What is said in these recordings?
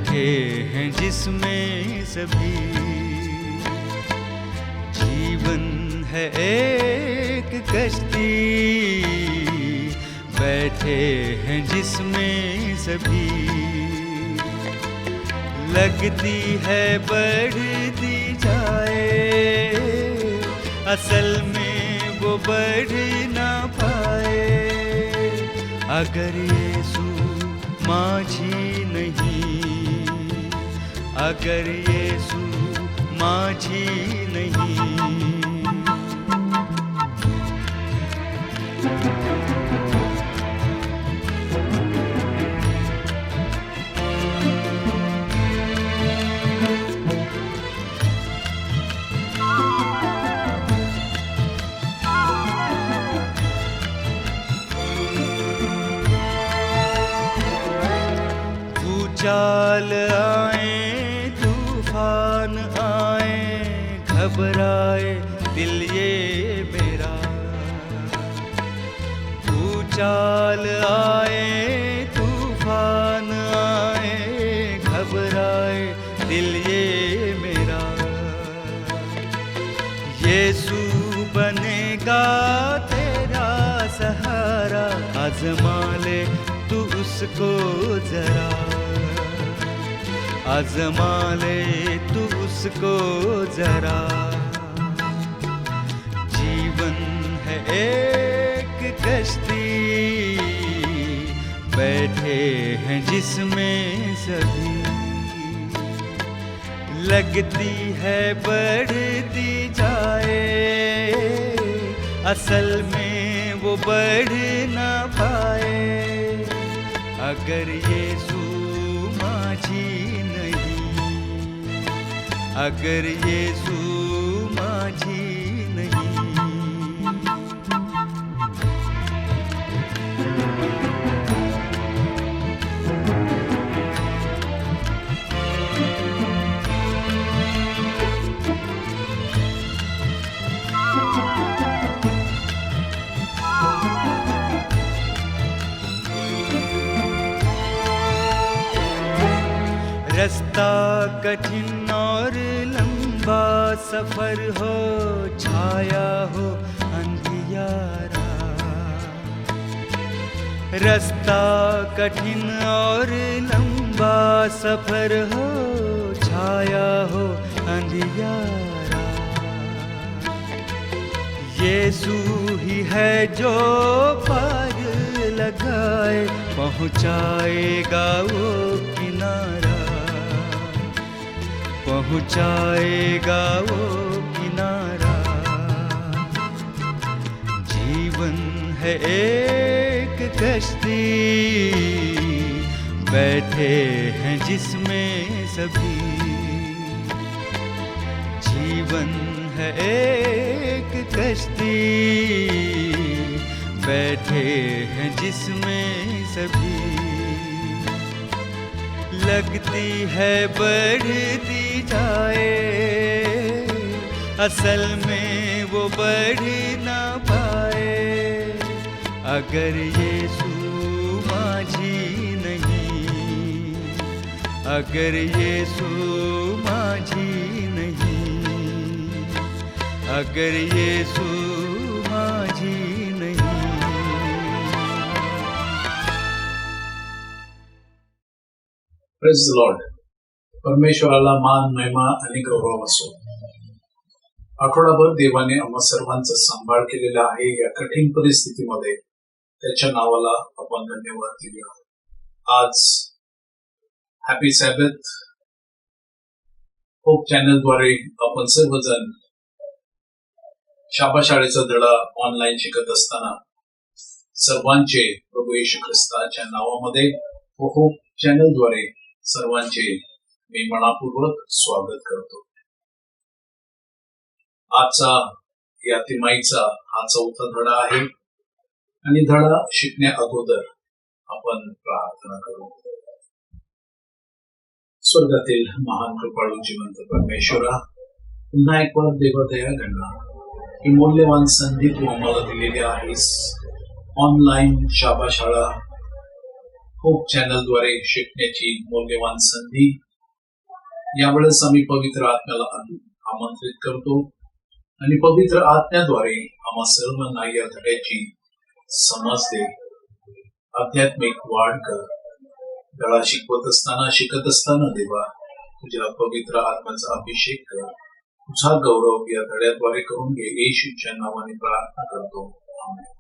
बैठे हैं जिसमें सभी। जीवन है एक कश्ती, बैठे हैं जिसमें सभी। लगती है बढ़ती जाए, असल में वो बढ़ ना पाए। अगर यीशु माझी नहीं, अगर यीशु माझी नहीं। चाल आए तूफान आए, घबराए दिल ये मेरा। चाल आए तूफान आए, घबराए दिल ये मेरा। यीशु बनेगा तेरा सहारा, आज़मा ले तू उसको जरा। आज़मा ले तू उसको जरा। जीवन है एक कश्ती, बैठे हैं जिसमें सभी। लगती है बढ़ती जाए, असल में वो बढ़ ना पाए। अगर यीशु माझी नहीं, अगर यीशु माझी नहीं। रास्ता कठिन और लंबा सफर हो, छाया हो अंधियारा। रास्ता कठिन और लंबा सफर हो, छाया हो अंधियारा। यीशु ही है जो पार लगाए, पहुँचाएगा वो किनारा। पहुँचाएगा वो किनारा। जीवन है एक कश्ती, बैठे हैं जिसमें सभी। जीवन है एक कश्ती, बैठे हैं जिसमें सभी। लगती है बढ़ती जाए, असल में वो बढ़ ना पाए। अगर यीशु माझी नहीं, अगर यीशु माझी नहीं, अगर यीशु माझी नहीं। Praise the Lord. परमेश्वराला मान, महिमा आणि गौरव असो. आठवडाभर देवाने आम्हा सर्वांचा सांभाळ केलेला आहे. या कठीण परिस्थितीमध्ये त्याच्या नावाला आपण धन्यवाद देऊया. आज हॅपी सॅबथ होप चॅनल द्वारे आपण सर्वजण शाबा शाळेचा धडा ऑनलाईन शिकत असताना सर्वांचे प्रभू येशू ख्रिस्ताच्या नावामध्ये होप चॅनल द्वारे सर्वांचे मी मनापूर्वक स्वागत करतो. आजचा या तिमाहीचा हा चौथा धडा आहे आणि धडा शिकण्या अगोदर आपण प्रार्थना करू. स्वर्गातील महान कृपाळू जिवंत परमेश्वरा, पुन्हा एक बार देवा दया गणना ही मौल्यवान संधी तू आम्हाला दिलेली आहेस. ऑनलाईन शाबा शाळा होप चॅनलद्वारे शिकण्याची मौल्यवान संधी. यावेळेस आम्ही पवित्र आत्म्याला आमंत्रित करतो आणि पवित्र आत्म्याद्वारे आम्हा सर्वांना या धड्याची समज दे, आध्यात्मिक वाढ कर. धडा शिकत असताना देवा तुझ्या पवित्र आत्म्याचा अभिषेक कर. तुझा गौरव या धड्याद्वारे करून घे. येशूच्या नावाने प्रार्थना करतो, आमेन.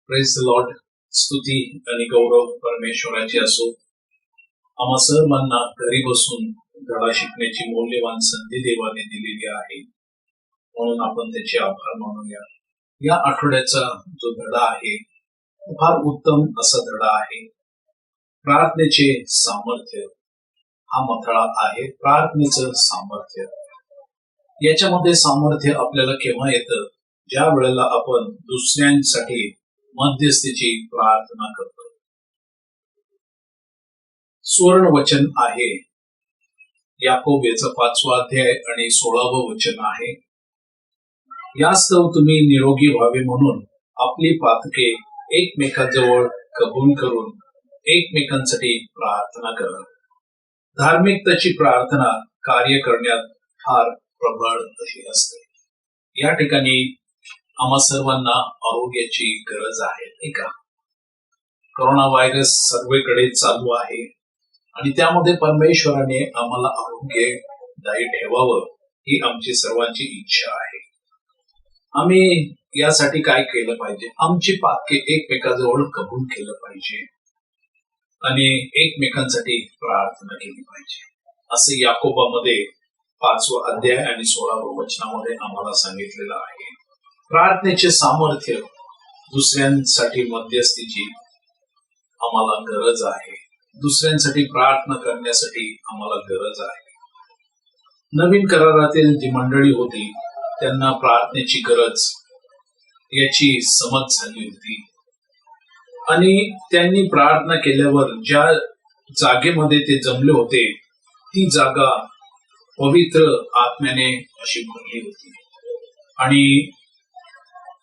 Praise the Lord. स्तुती आणि गौरव परमेश्वराचे असो. आम्हा सर्वांना घरी बसून धडा शिकण्याची मौल्यवान संधी देवाने दिलेली आहे, म्हणून आपण त्याचे आभार मानूया. या आठवड्याचा जो धडा आहे फार उत्तम असा धडा आहे. प्रार्थनेचे सामर्थ्य हा मथळा आहे. प्रार्थनेचं सामर्थ्य, याच्यामध्ये सामर्थ्य आपल्याला केव्हा येतं? ज्या वेळेला आपण दुसऱ्यांसाठी मध्यस्थीची प्रार्थना करतो. सुवर्ण वचन आहे याकोब याचा 5वा अध्याय आणि 16वं वचन आहे. यास्तव तुम्ही निरोगी व्हावे म्हणून आपली पातके एकमेकांजवळ कबूल करून एकमेकांसाठी प्रार्थना करा. धार्मिकतेची प्रार्थना कार्य करण्यात फार प्रबळ अशी असते. या ठिकाणी आम्हा सर्वांना आरोग्याची गरज आहे, नाही का? कोरोना व्हायरस सर्वेकडे चालू आहे आणि त्यामध्ये परमेश्वराने आम्हाला आरोग्यदायी ठेवावं ही आमची सर्वांची इच्छा आहे. आम्ही यासाठी काय केलं पाहिजे? आमची पातके एकमेकांजवळ कबूल केलं पाहिजे आणि एकमेकांसाठी प्रार्थना केली पाहिजे, असे याकोबामध्ये 5वा अध्याय आणि 16व्या वचनामध्ये आम्हाला सांगितलेलं आहे. प्रार्थनेचे सामर्थ्य, दुसऱ्यांसाठी मध्यस्थीची आम्हाला गरज आहे. दुसऱ्यांसाठी प्रार्थना करण्यासाठी आम्हाला गरज आहे. नवीन करारातील जी मंडळी होती त्यांना प्रार्थनेची गरज याची समज झाली होती आणि त्यांनी प्रार्थना केल्यावर ज्या जागेमध्ये ते जमले होते ती जागा पवित्र आत्म्याने अशी भरली होती आणि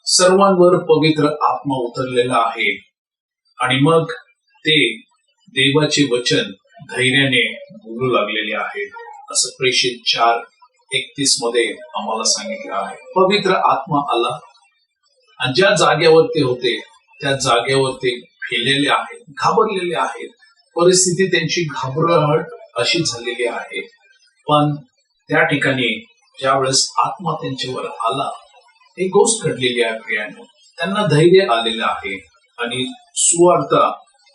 सर्वांवर पवित्र आत्मा उतरलेला आहे. आणि मग ते देवाचे वचन धैर्याने बोलू लागलेले आहेत, असं प्रेषित 4:31 मध्ये आम्हाला सांगितलं आहे. पवित्र आत्मा आला आणि ज्या जागेवर ते होते त्या जागेवर ते फिरलेले आहेत, घाबरलेले आहेत. परिस्थिती त्यांची घाबरहट अशी झालेली आहे. पण त्या ठिकाणी ज्यावेळेस आत्मा त्यांच्यावर आला, एक गोष्ट घडलेली आहे प्रियानो. त्यांना धैर्य आलेलं आहे आणि सुवार्थ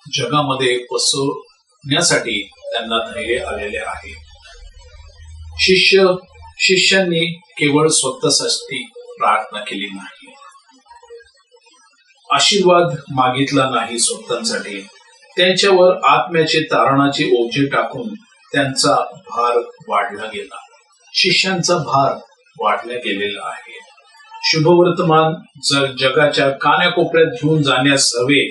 जगामध्ये पसरण्यासाठी त्यांना धैर्य आलेले आहे. शिष्यांनी केवळ स्वतःसाठी प्रार्थना केली नाही, आशीर्वाद मागितला नाही स्वतःसाठी. त्यांच्यावर आत्म्याचे तारणाचे ओझे टाकून त्यांचा भार वाढला गेला. शिष्यांचा भार वाढला गेलेला आहे. शुभवर्तमान जगाच्या कानाकोपऱ्यात घेऊन जाण्यास हवे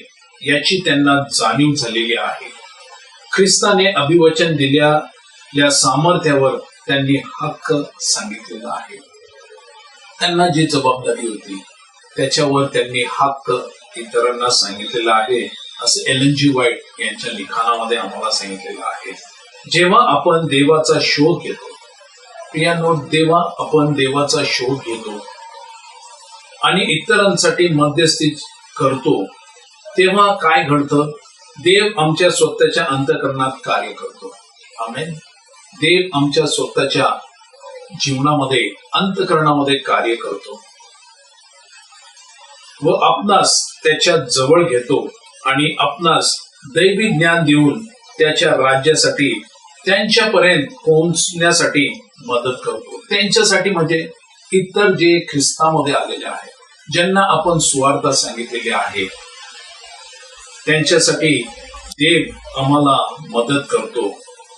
याची त्यांना जाणीव झालेली आहे. ख्रिस्ताने अभिवचन दिलेल्या सामर्थ्यावर त्यांनी हक्क सांगितलेला आहे. त्यांना जी जबाबदारी होती त्याच्यावर त्यांनी हक्क इतरांना सांगितलेला आहे, असं एलन.जी. व्हाईट यांच्या लिखाणामध्ये आम्हाला सांगितलेलं आहे. जेव्हा आपण देवाचा शोध घेतो प्रियानो, आपण देवाचा शोध घेतो आणि इतरांसाठी मध्यस्थी करतो, तेव्हा काय घडतं? देव आमच्या स्वतःच्या अंतःकरणात कार्य करतो. आमेन. देव आमच्या स्वतःच्या जीवनामध्ये अंतःकरणामध्ये कार्य करतो व आपणास त्याच्या जवळ घेतो आणि आपणास दैवी ज्ञान देऊन त्याच्या राज्यासाठी त्यांच्यापर्यंत पोहोचण्यासाठी मदत करतो. त्यांच्यासाठी म्हणजे इतर जे ख्रिस्तामध्ये आलेले आहेत, ज्यांना आपण सुवार्ता सांगितलेली आहे, त्यांच्यासाठी देव आम्हाला मदत करतो.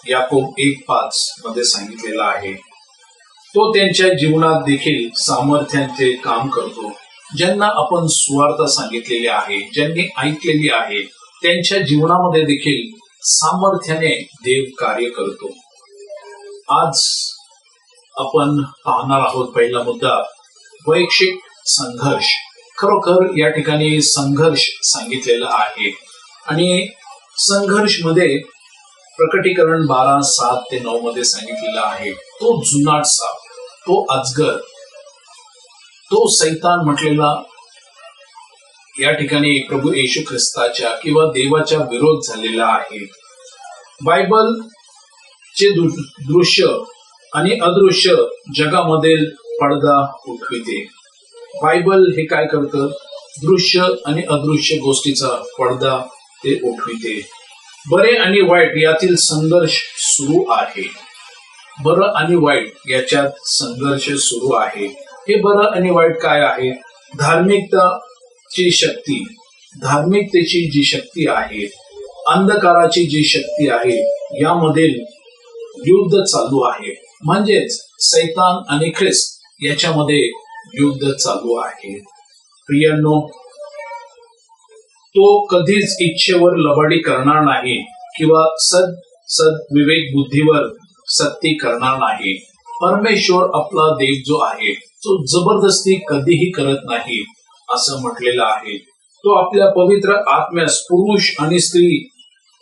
याकोब 1:5 मध्ये सांगितलेला आहे. तो त्यांच्या जीवनात देखील सामर्थ्याचे काम करतो. ज्यांना आपण सुवार्ता सांगितलेली आहे, ज्यांनी ऐकलेली आहे, त्यांच्या जीवनामध्ये देखील सामर्थ्याने देव कार्य करतो. आज आपण पाहणार आहोत पहिला मुद्दा, वैयक्तिक संघर्ष खरोखर या ठिकाणी संघर्ष सांगितलेला आहे आणि संघर्ष मध्ये प्रकटीकरण 12:7-9 मध्ये सांगितलेला आहे. तो जुनाट साप, तो अजगर, तो सैतान म्हटलेला या ठिकाणी प्रभू येशू ख्रिस्ताच्या किंवा देवाच्या विरोध झालेला आहे. बायबल चे दृश्य आणि अदृश्य जगामधील पडदा उठविते. बायबल हे काय करतं? दृश्य आणि अदृश्य गोष्टीचा पडदा ते उठविते. बरे आणि वाईट यातील संघर्ष सुरू आहे. बरं आणि वाईट याच्यात संघर्ष सुरू आहे. हे बरं आणि वाईट काय आहे? धार्मिकताची शक्ती, धार्मिकतेची जी शक्ती आहे, अंधकाराची जी शक्ती आहे, यामधील युद्ध चालू आहे. म्हणजेच सैतान आणि ख्रिस्त याच्यामध्ये युद्ध चालू आहे. प्रियांनो, तो कधीच इच्छेवर लबाडी करणार नाही किंवा सद विवेक बुद्धीवर सक्ती करणार नाही. परमेश्वर आपला देव जो आहे तो जबरदस्ती कधीही करत नाही असं म्हटलेलं आहे. तो आपल्या पवित्र आत्म्यास पुरुष आणि स्त्री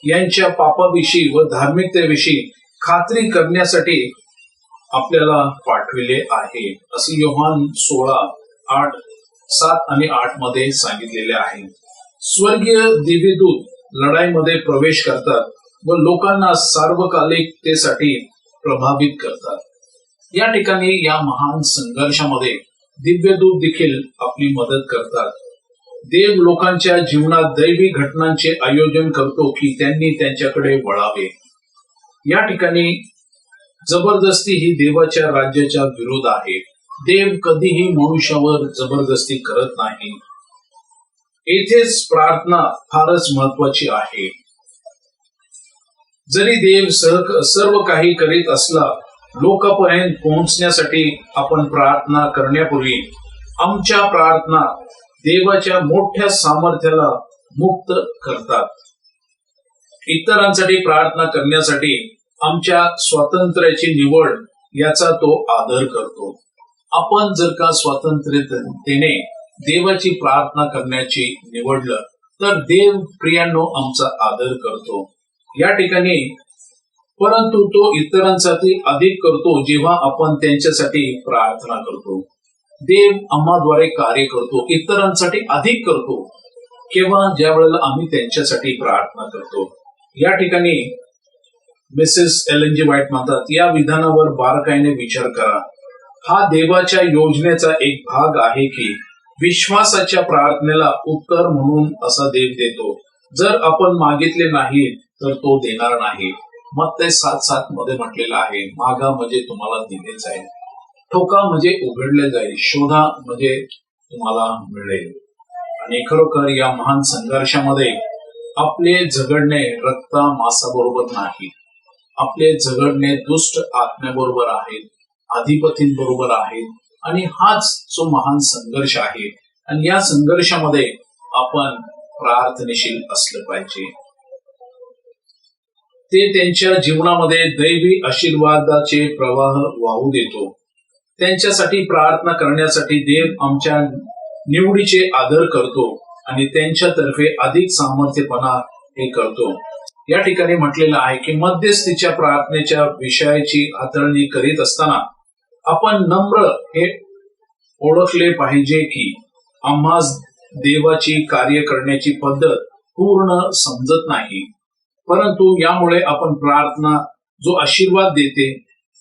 यांच्या पापाविषयी व धार्मिकतेविषयी खात्री करण्यासाठी आपल्याला पाठविले आहे असे योहान 16:7-8 मध्ये सांगितलेले आहे. स्वर्गीय दिव्यदूत लढाईमध्ये प्रवेश करतात व लोकांना सार्वकालिकतेसाठी प्रभावित करतात. या ठिकाणी या महान संघर्षामध्ये दिव्यदूत देखील आपली मदत करतात. देव लोकांच्या जीवनात दैवी घटनांचे आयोजन करतो की त्यांनी त्यांच्याकडे वळावे. या ठिकाणी जबरदस्ती ही देवाच्या राज्याच्या विरोध आहे. देव कधीही मनुष्यावर जबरदस्ती करत नाही. येथेच प्रार्थना फारच महत्वाची आहे. जरी देव सर्व काही करीत असला, लोकांपर्यंत पोहोचण्यासाठी आपण प्रार्थना करण्यापूर्वी आमच्या प्रार्थना देवाच्या मोठ्या सामर्थ्याला मुक्त करतात. इतरांसाठी प्रार्थना करण्यासाठी आमच्या स्वातंत्र्याची निवड याचा तो आदर करतो. आपण जर का स्वातंत्र्यतेने देवाची प्रार्थना करण्याची निवडलं तर देव प्रियांनो आमचा आदर करतो. या ठिकाणी परंतु तो इतरांसाठी अधिक करतो जेव्हा आपण त्यांच्यासाठी प्रार्थना करतो. देव आम्हाद्वारे कार्य करतो, इतरांसाठी अधिक करतो केव्हा? ज्या वेळेला आम्ही त्यांच्यासाठी प्रार्थना करतो. या ठिकाणी मिसेस एलन जी व्हाईट म्हणतात, या विधानावर बारकाईने विचार करा. हा देवाच्या योजनेचा एक भाग आहे की विश्वासाच्या प्रार्थनेला उत्तर म्हणून असा देव देतो. जर आपण मागितले नाही तर तो देणार नाही. मत्ती 7:7 मध्ये म्हटलेलं आहे, मागा म्हणजे तुम्हाला दिले जाईल, ठोका म्हणजे उघडले जाईल, शोधा म्हणजे तुम्हाला मिळेल. आणि खरोखर या महान संघर्षामध्ये आपले झगडणे रक्ता मांसाबरोबर नाही. आपले झगडणे दुष्ट आत्म्याबरोबर आहेत, अधिपतींबरोबर आहेत. आणि हाच जो महान संघर्ष आहे. आणि या संघर्षामध्ये आपण प्रार्थनेशील असलं पाहिजे. ते त्यांच्या जीवनामध्ये दैवी आशीर्वादाचे प्रवाह वाहू देतो. त्यांच्यासाठी प्रार्थना करण्यासाठी देव आमच्या निवडीचे आदर करतो आणि त्यांच्यातर्फे अधिक सामर्थ्यपणा हे करतो. या ठिकाणी म्हटलेलं आहे की मध्यस्थीच्या प्रार्थनेच्या विषयाची हाताळणी करीत असताना आपण नम्र हे ओळखले पाहिजे की आम्हास देवाची कार्य करण्याची पद्धत पूर्ण समजत नाही, परंतु यामुळे आपण प्रार्थना जो आशीर्वाद देते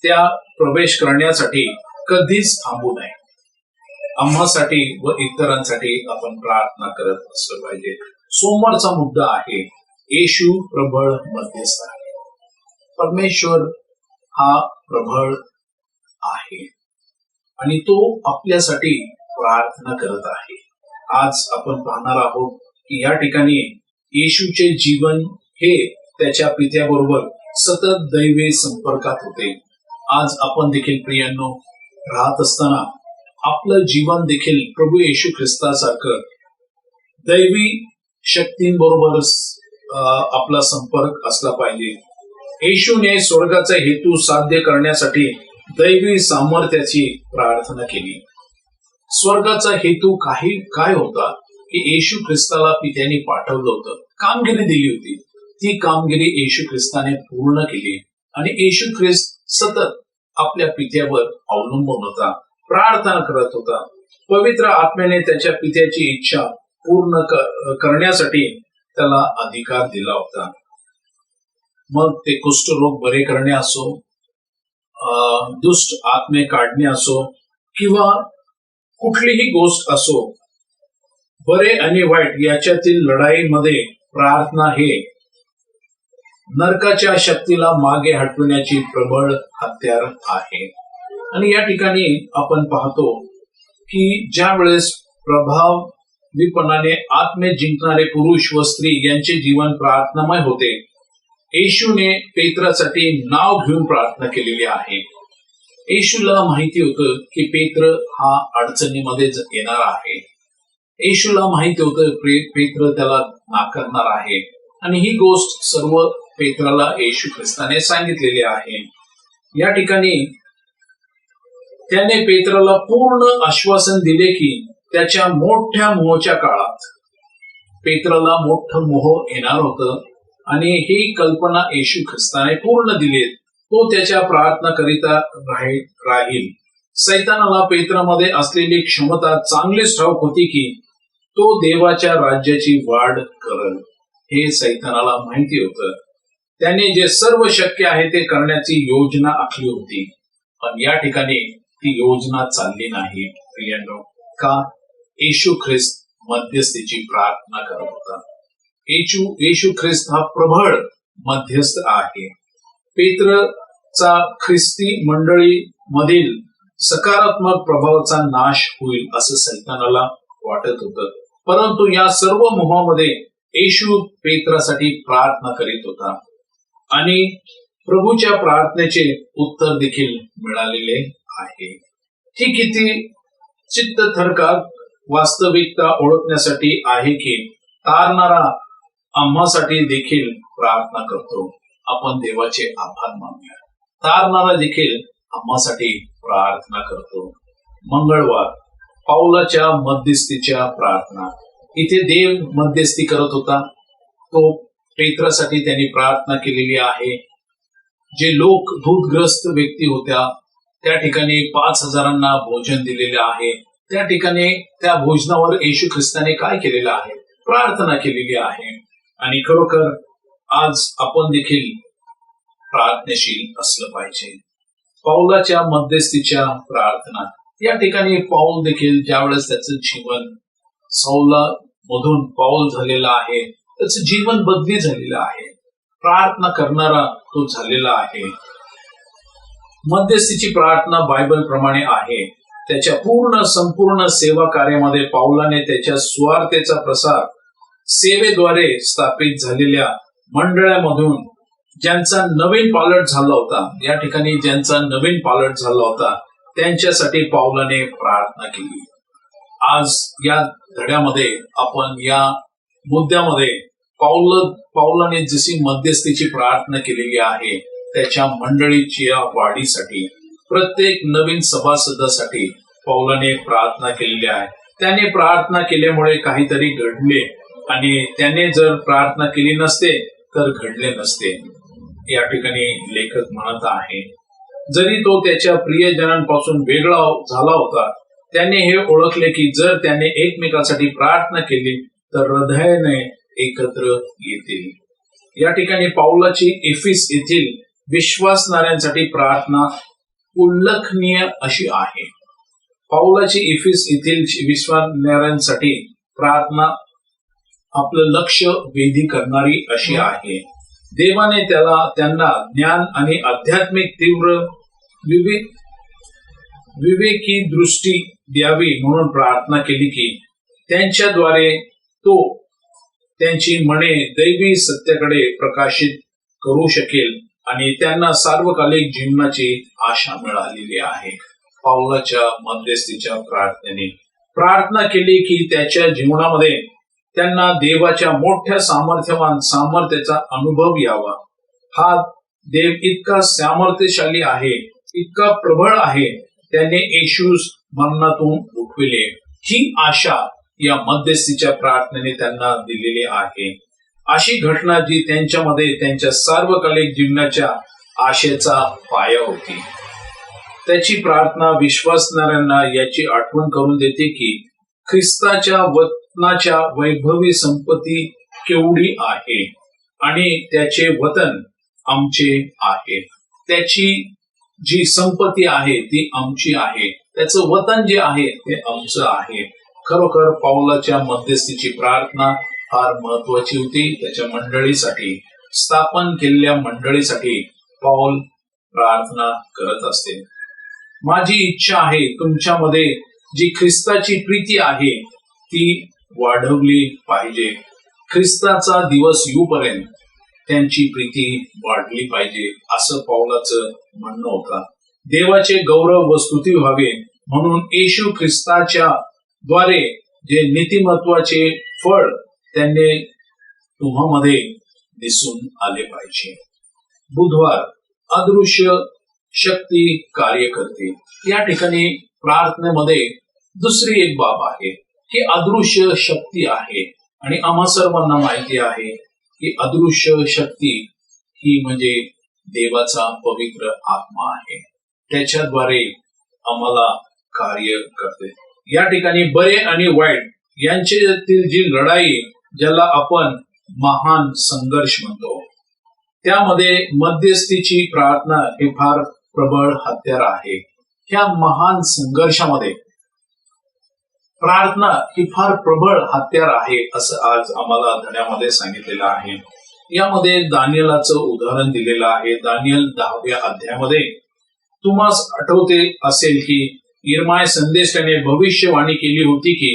त्या प्रवेश करण्यासाठी कधीच थांबू नये. आम्हासाठी व इतरांसाठी आपण प्रार्थना करत असलं पाहिजे. सोमवारचा मुद्दा आहे येशू प्रबळ मध्यस्थ आहे. परमेश्वर हा प्रबळ आहे आणि तो आपल्यासाठी प्रार्थना करत आहे. आज आपण पाहणार आहोत की या ठिकाणी येशूचे जीवन हे त्याच्या पित्याबरोबर सतत दैवी संपर्कात होते. आज आपण देखील प्रियांनो राहत असताना आपलं जीवन देखील प्रभू येशू ख्रिस्तासारखं दैवी शक्तींबरोबर आपला संपर्क असला पाहिजे. येशूने स्वर्गाचा हेतू साध्य करण्यासाठी दैवी सामर्थ्याची प्रार्थना केली. स्वर्गाचा हेतू काय होता की येशू ख्रिस्ताला पित्याने पाठवलं होतं, कामगिरी दिली होती. ती कामगिरी येशू ख्रिस्ताने पूर्ण केली आणि येशू ख्रिस्त सतत आपल्या पित्यावर अवलंबून होता, प्रार्थना करत होता. पवित्र आत्म्याने त्याच्या पित्याची इच्छा पूर्ण करण्यासाठी त्याला अधिकार दिला होता. मग ते कुष्ठरोग बरे करणे असो, दुष्ट आत्मे काढणे असो, किंवा कुठलीही गोष्ट असो, बरे आणि वाईट याच्यातील लढाईमध्ये प्रार्थना हे नरकाच्या शक्तीला मागे हटविण्याची प्रबळ हत्यार आहे. आणि या ठिकाणी आपण पाहतो की ज्या वेळेस प्रभावीपणाने आत्मे जिंकणारे पुरुष व स्त्री यांचे जीवन प्रार्थनामय होते, येशूने पेत्रासाठी नाव घेऊन प्रार्थना केलेली आहे. येशूला माहिती होतं की पेत्र हा अडचणीमध्ये येणार आहे. येशूला माहिती होतं पेत्र त्याला नाकारणार आहे आणि ही गोष्ट सर्व पेत्राला येशू ख्रिस्ताने सांगितलेली आहे. या ठिकाणी त्याने पेत्राला पूर्ण आश्वासन दिले की त्याच्या मोठ्या मोहाच्या काळात पेत्राला मोठं मोह येणार होतं आणि ही कल्पना येशू ख्रिस्ताने पूर्ण दिली. तो त्याच्या प्रार्थना करिता राहील. सैतानाला पेत्रामध्ये असलेली क्षमता चांगलीच ठाऊक होती की तो देवाच्या राज्याची वाढ करल. हे सैतानाला माहिती होतं. त्याने जे सर्व शक्य आहे ते करण्याची योजना आखली होती, पण या ठिकाणी ती योजना चालली नाही. प्रियांनो, का? येशू ख्रिस्त मध्यस्थीची प्रार्थना करत होता. येशू ख्रिस्त हा प्रबळ मध्यस्थ आहे. पेत्रचा ख्रिस्ती मंडळी मधील सकारात्मक प्रभावाचा नाश होईल असं सैतानाला वाटत होतं, परंतु या सर्व मोहामध्ये येशू पेत्रासाठी प्रार्थना करीत होता आणि प्रभूच्या प्रार्थनेचे उत्तर देखील मिळालेले आहे. ही किती चित्तथरकारक वास्तविकता ओळखण्यासाठी आहे की तारणारा आम्हासाठी देखील प्रार्थना करतो. आपण देवाचे आभार मानूया. तारणारा देखील आम्हासाठी प्रार्थना करतो. मंगळवार, पाऊलाच्या मध्यस्थीच्या प्रार्थना. इथे देव मध्यस्थी करत होता. तो पेत्रासाठी त्यांनी प्रार्थना केलेली आहे. जे लोक दूधग्रस्त व्यक्ती होत्या, त्या ठिकाणी 5,000 भोजन दिलेले आहे. त्या ठिकाणी त्या भोजनावर येशू ख्रिस्ताने काय केलेलं आहे? प्रार्थना केलेली आहे. आणि खरोखर आज आपण देखील प्रार्थनेशील असलं पाहिजे. पाऊलाच्या मध्यस्थीच्या प्रार्थना. या ठिकाणी पाऊल देखील ज्यावेळेस त्याचं जीवन सौला मधून पाऊल झालेलं आहे, त्याचं जीवन बदली झालेलं आहे. प्रार्थना करणारा तो झालेला आहे. मध्यस्थीची प्रार्थना बायबल प्रमाणे आहे. त्याच्या संपूर्ण सेवा कार्यामध्ये पाऊलाने त्याच्या सुवार्तेचा प्रसार सेवेद्वारे स्थापित झालेल्या मंडळामधून ज्यांचा नवीन पालट झाला होता, या ठिकाणी ज्यांचा नवीन पालट झाला होता त्यांच्यासाठी पाऊलाने प्रार्थना केली. आज या धड्यामध्ये आपण या मुद्द्यामध्ये पाऊलाने जशी मध्यस्थीची प्रार्थना केलेली आहे, त्याच्या मंडळीच्या वाढीसाठी, प्रत्येक नवीन सभासदासाठी पाऊलाने प्रार्थना केलेली आहे. त्याने प्रार्थना केल्यामुळे काहीतरी घडले आणि त्याने जर प्रार्थना केली नसते तर घडले नसते. या ठिकाणी लेखक म्हणत आहे, जरी तो त्याच्या प्रियजनांपासून वेगळा झाला होता, त्याने हे ओळखले की जर त्याने एकमेकांसाठी प्रार्थना केली तर हृदयाने एकत्र येतील. या ठिकाणी पाऊलाची एफिस येथील विश्वासणाऱ्यांसाठी प्रार्थना उल्लेखनीय अशी आहे. पाऊलाची एफिस येथील विश्वासणाऱ्यांसाठी प्रार्थना आपलं लक्ष वेधी करणारी अशी आहे. देवाने त्यांना ज्ञान आणि आध्यात्मिक तीव्र विवेकी दृष्टी द्यावी म्हणून प्रार्थना केली की त्यांच्याद्वारे तो त्यांची मने दैवी सत्याकडे प्रकाशित करू शकेल आणि त्यांना सार्वकालिक जीवनाची आशा मिळालेली आहे. पाऊलाच्या मध्यस्थीच्या प्रार्थनेने प्रार्थना केली की त्याच्या जीवनामध्ये त्यांना देवाच्या मोठ्या सामर्थ्याचा अनुभव यावा. हा देव इतका सामर्थ्यशाली आहे, इतका प्रबळ आहे. त्याने येशूस मरणातून उठविले, ही आशा या मध्यस्थीच्या प्रार्थनेने त्यांना दिलेली आहे. अशी घटना जी त्यांच्यामध्ये त्यांच्या सार्वकालिक जीवनाच्या आशेचा पाया होती. त्याची प्रार्थना विश्वासणाऱ्यांना याची आठवण करून देते की ख्रिस्ताच्या वतनाच्या वैभवी संपत्ती केवढी आहे आणि त्याचे वतन आमचे आहे. त्याची जी संपत्ती आहे ती आमची आहे, त्याचं वतन जे आहे ते आमचं आहे. खरोखर पौलाच्या मध्यस्थीची प्रार्थना फार महत्वाची होती. त्याच्या मंडळीसाठी, स्थापन केलेल्या मंडळीसाठी पौल प्रार्थना करत असते. माझी इच्छा आहे तुमच्यामध्ये जी ख्रिस्ताची प्रीती आहे ती वाढवली पाहिजे. ख्रिस्ताचा दिवस येऊपर्यंत त्यांची प्रीती वाढली पाहिजे, असं पौलाचं म्हणणं होतं. देवाचे गौरव व स्तुती व्हावे म्हणून येशू ख्रिस्ताच्या द्वारे जे नीतिमत्वाचे फळ त्यांनी तुम्हामध्ये दिसून आले पाहिजे. बुधवार, अदृश्य शक्ती कार्य करते. या ठिकाणी प्रार्थनेमध्ये दुसरी एक बाब आहे की अदृश्य शक्ती आहे आणि आम्हा सर्वांना माहिती आहे की अदृश्य शक्ती ही म्हणजे देवाचा पवित्र आत्मा आहे. त्याच्याद्वारे आम्हाला कार्य करते. या ठिकाणी बरे आणि वाईट यांच्यातील जी लढाई, ज्याला आपण महान संघर्ष म्हणतो, त्यामध्ये मध्यस्थीची प्रार्थना हे फार प्रबळ हत्यार आहे. ह्या महान संघर्षामध्ये प्रार्थना ही फार प्रबळ हत्यार आहे असं आज आम्हाला धड्यामध्ये सांगितलेलं आहे. यामध्ये दानियलाचं उदाहरण दिलेलं आहे. दानियल 10व्या अध्यायामध्ये तुम्हाला आठवते असेल की यिर्मयाह संदेशाने भविष्यवाणी केली होती की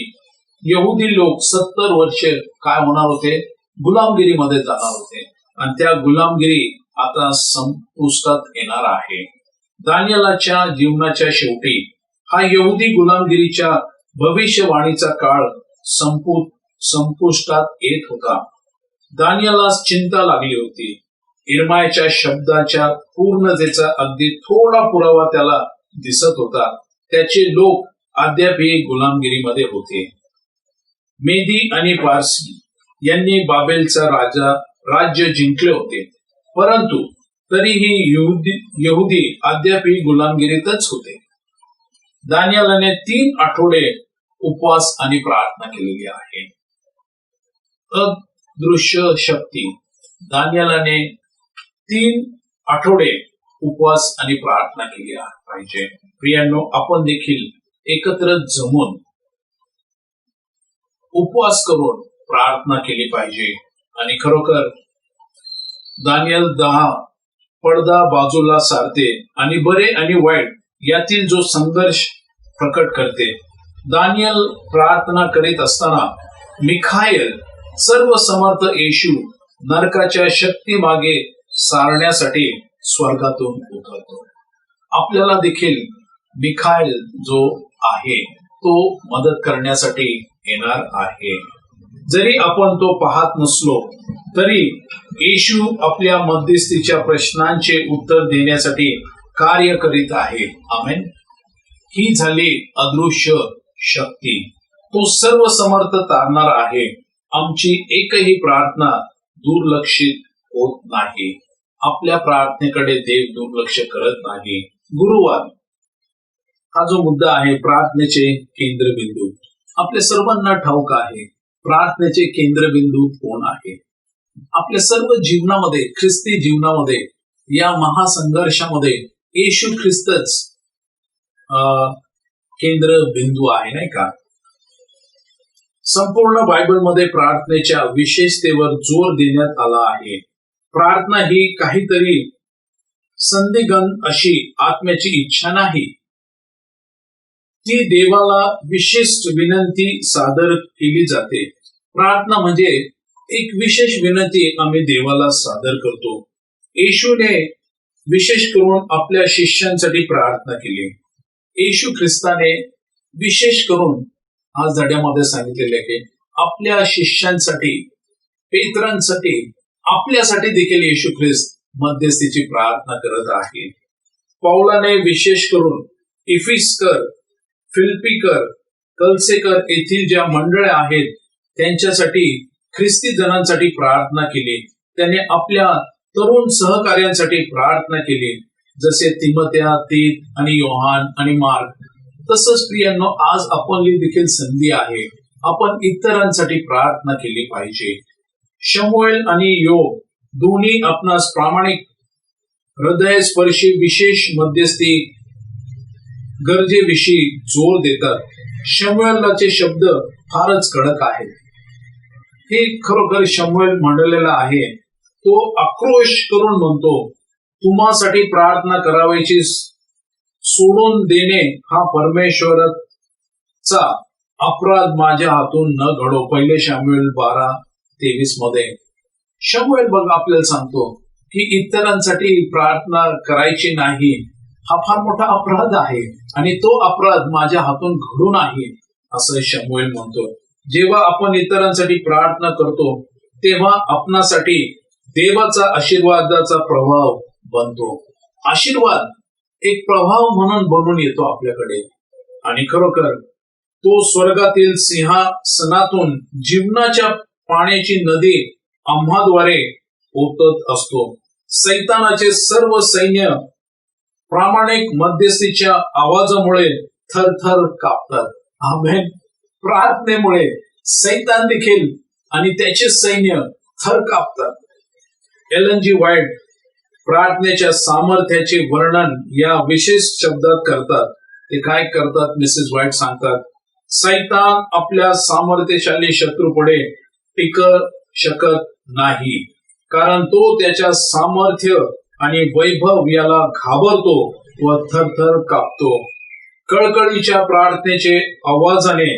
यहुदी लोक 70 वर्ष काय होणार होते, गुलामगिरीमध्ये जाणार होते आणि त्या गुलामगिरी आता संपुष्टात येणार आहे. दानियलाच्या जीवनाच्या शेवटी हा यहुदी गुलामगिरीच्या भविष्यवाणीचा काळ संपुष्टात येत होता. दानियला चिंता लागली होती. यिर्मयाहच्या शब्दाच्या पूर्णतेचा अगदी थोडा पुरावा त्याला दिसत होता. त्याचे लोक अद्यापही गुलामगिरीमध्ये होते. मेदी आणि पारसी यांनी बाबेलचा राज्य जिंकले होते, परंतु तरीही यहुदी अद्यापही गुलामगिरीतच होते. दानियलाने 3 आठवडे उपवास आणि प्रार्थना केलेली आहे. अदृश्य शक्ती. दानियलाने 3 आठवडे उपवास आणि प्रार्थना केली पाहिजे. प्रियांनो, आपण देखील एकत्र जमून उपवास करून प्रार्थना केली पाहिजे. आणि खरोखर दानियल 10 पडदा बाजूला सारते आणि बरे आणि वाईट यातील जो संघर्ष प्रकट करते. दानियल प्रार्थना करीत असताना मिखाएल सर्व समर्थ येशू नरकाच्या शक्ती मागे सारण्यासाठी स्वर्गातून उतरतो. आपल्याला देखील मिखाएल जो आहे तो मदत करण्यासाठी येणार आहे. जरी आपण तो पाहत नसलो तरी येशू आपल्या मध्यस्थीच्या प्रश्नांचे उत्तर देण्यासाठी कार्य करीत आहे. आमेन. ही झाली अदृश्य शक्ती. तो सर्व समर्थ तारणार आहे. आमची एकही प्रार्थना दुर्लक्षित होत नाही. आपल्या प्रार्थनेकडे देव दुर्लक्ष करत नाही. गुरुवार हा जो मुद्दा आहे, प्रार्थनेचे केंद्रबिंदू. आपल्या सर्वांना ठाऊक आहे प्रार्थनेचे केंद्रबिंदू कोण आहे. आपल्या सर्व जीवनामध्ये, ख्रिस्ती जीवनामध्ये, या महासंघर्षामध्ये येशू ख्रिस्तच केंद्रबिंदू आहे, नाही का. संपूर्ण बायबलमध्ये प्रार्थनेच्या विशेषतेवर जोर देण्यात आला आहे. प्रार्थना ही काहीतरी संदिग्ध अशी आत्म्याची इच्छा नाही. ती देवाला विशिष्ट विनंती सादर केली जाते. प्रार्थना म्हणजे एक विशेष विनंती आम्ही देवाला सादर करतो. येशूने विशेष करून आपल्या शिष्यांसाठी प्रार्थना केली. येशू ख्रिस्ताने विशेष करून आज धड्यामध्ये सांगितलेले आहे आपल्या शिष्यांसाठी, पेत्रांसाठी, आपल्यासाठी देखील येशू ख्रिस्त मध्यस्थीची प्रार्थना करत आहे. पौलाने विशेष करून फिल्पीकर, कलसेकर येथील ज्या मंडळे आहेत त्यांच्यासाठी, ख्रिस्ती जनांसाठी प्रार्थना केली. त्याने आपल्या तरुण सहकार्यांसाठी प्रार्थना केली, जसे तिमोथेया, तीत आणि योहान आणि मार्क. तसंच प्रियांनो, आज आपली देखील संधी आहे, आपण इतरांसाठी प्रार्थना केली पाहिजे. शमूएल आणि योग दोन्ही आपणास प्रामाणिक हृदयस्पर्शी विशेष मध्यस्थी गरजेविषयी जोर देतात. शमूएलचे शब्द फारच कडक आहेत. हे खरोखर शमूएल म्हणलेला आहे. तो आक्रोश करून म्हणतो, तुम्हासाठी प्रार्थना करावयाची सोडून देणे हा परमेश्वराचा अपराध माझ्या हातून न घडो. 1 शमूएल 12:23 मध्ये शमूएल बघ आपल्याला सांगतो की इतरांसाठी प्रार्थना करायची नाही, हा फार मोठा अपराध आहे आणि तो अपराध माझ्या हातून घडू नाही असं शमूएल म्हणतो. जेव्हा आपण इतरांसाठी प्रार्थना करतो तेव्हा आपणासाठी देवाचा आशीर्वादाचा प्रभाव बनतो. आशीर्वाद एक प्रभाव म्हणून बनून येतो आपल्याकडे आणि खरोखर तो स्वर्गातील सिंहासनातून जीवनाच्या पाण्याची नदी आम्हाद्वारे ओतत असतो. सैतानाचे सर्व सैन्य प्रामाणिक मध्यस्थीच्या आवाजामुळे थरथर कापतात. आमेन. प्रार्थनेमुळे सैतान देखील आणि त्याचे सैन्य थर कापतात. एलन जी व्हाईट प्रार्थनेच्या सामर्थ्याचे वर्णन या विशेष शब्दात करतात. ते काय करतात? मिसेस व्हाईट सांगतात, सैतान आपल्या सामर्थ्यशाली शत्रूपुढे टिकू शकत नाही, कारण तो त्याच्या सामर्थ्य आणि वैभव याला घाबरतो व थरथर कापतो. कळकळीच्या प्रार्थनेचे आवाजाने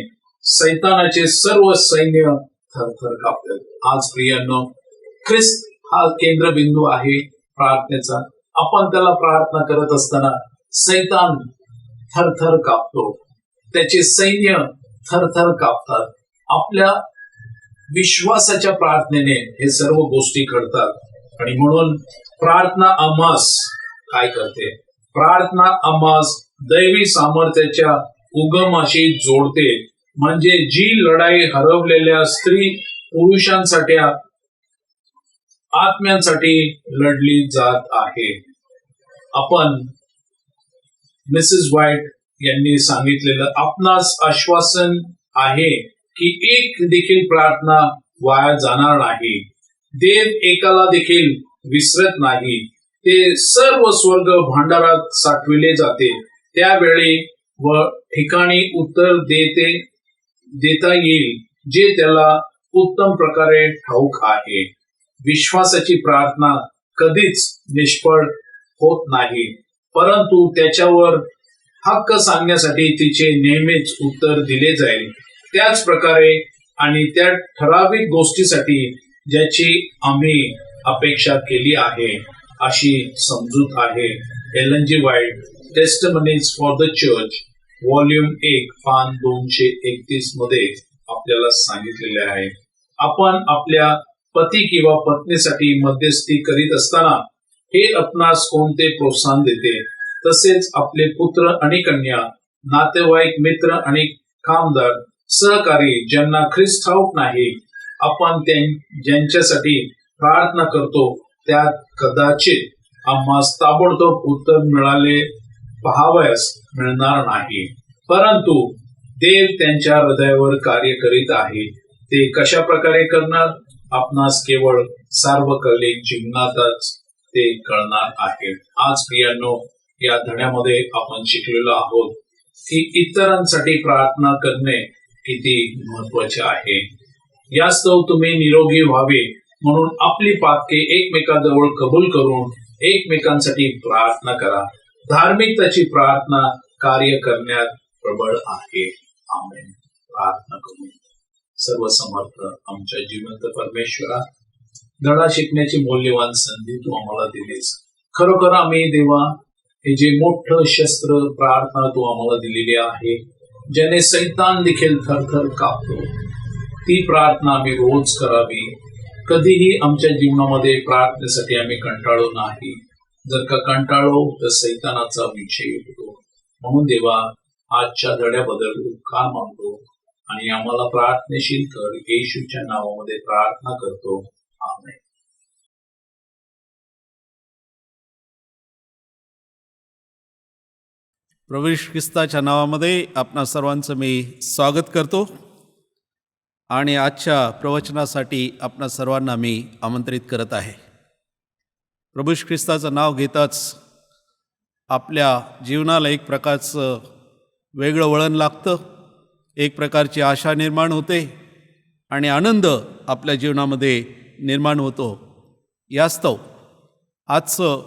सैतानाचे सर्व सैन्य थरथर कापतात. आज प्रियांनो, ख्रिस्त हा केंद्रबिंदू आहे प्रार्थनेचा. आपण त्याला प्रार्थना करत असताना सैतान थरथर कापतो, त्याचे सैन्य थरथर कापतात. आपल्या विश्वासाच्या प्रार्थनेने हे सर्व गोष्टी घडतात. आणि म्हणून प्रार्थना आम्हास काय करते? प्रार्थना आम्हास दैवी सामर्थ्याच्या उगमाशी जोडते. म्हणजे जी लढाई हरवलेल्या स्त्री पुरुषांसाठी आत्म्यांसाठी लढली जात आहे. आपण मिसेस व्हाईट यांनी सांगितलेलं आपणास आश्वासन आहे की एक देखील प्रार्थना वाया जाणार नाही. देव एकाला देखील विसरत नाही. ते सर्व स्वर्ग भांडारात साठविले जाते. त्यावेळी व ठिकाणी उत्तर देता येईल जे त्याला उत्तम प्रकारे ठाऊक आहे. विश्वासाची प्रार्थना कधीच निष्फळ होत नाही, परंतु त्याच्यावर हक्क सांगण्यासाठी तिचे नेहमीच उत्तर दिले जाईल. त्याच प्रकारे आणि त्या ठराविक गोष्टीसाठी ज्याची आम्ही अपेक्षा केली आहे अशी समजूत आहे. Ellen G White, testimonies for the church, volume 1, पान 231 मध्ये आपल्याला सांगितलेले आहे. आपण आपल्या पती किंवा पत्नीसाठी मध्यस्थी करीत असताना हे आपणास कोणते प्रोत्साहन देते? तसेच आपले पुत्र आणि कन्या, नातेवाईक, मित्र आणि कामदार, सहकारी ज्यांना ख्रिस्त ठाऊक नाही, आपण ज्यांच्यासाठी प्रार्थना करतो त्यात कदाचित आम्हास ताबडतोब उत्तर मिळाले पाहावयास मिळणार नाही, परंतु देव त्यांच्या हृदयावर कार्य करीत आहे. ते कशा प्रकारे करणार? आपणास केवळ सार्वकालिक जीवनातच ते कळणार आहे. आज प्रियांनो, या धड्यामध्ये आपण शिकलेलो आहोत की इतरांसाठी प्रार्थना करणे किती महत्वाचे आहे. यास्तव तुम्ही निरोगी व्हावे म्हणून आपली पातके एकमेकांजवळ कबूल करून एकमेकांसाठी प्रार्थना करा. धार्मिकताची प्रार्थना कार्य करण्यात प्रबळ आहे. आमेन. प्रार्थना करू. सर्वसमर्थ आमच्या जिवंत परमेश्वरा, धडा शिकण्याची मौल्यवान संधी तू आम्हाला दिलीस. खरोखर आम्ही देवा, हे जे मोठं शस्त्र प्रार्थना तू आम्हाला दिलेली आहे, ज्याने सैतान देखील थरथर कापतो, ती प्रार्थना आम्ही रोज करावी. कधीही आमच्या जीवनामध्ये प्रार्थनेसाठी आम्ही कंटाळलो नाही. जर का कंटाळलो तर सैतानाचा विषय होतो. म्हणून देवा, आजच्या धड्याबद्दल उपकार मानतो आणि आम्हाला प्रार्थनेशील कर. येशूच्या नावामध्ये प्रार्थना करतो. आमेन. प्रभू येशू ख्रिस्ताच्या नावामध्ये आपणा सर्वांचं मी स्वागत करतो आणि आजच्या प्रवचनासाठी आपणा सर्वांना मी आमंत्रित करत आहे. प्रभू येशू ख्रिस्ताचं नाव घेताच आपल्या जीवनाला एक प्रकारचं वेगळं वळण लागतं, एक प्रकारची आशा निर्माण होते आणि आनंद आपल्या जीवनामध्ये निर्माण होतो. यास्तव आजचं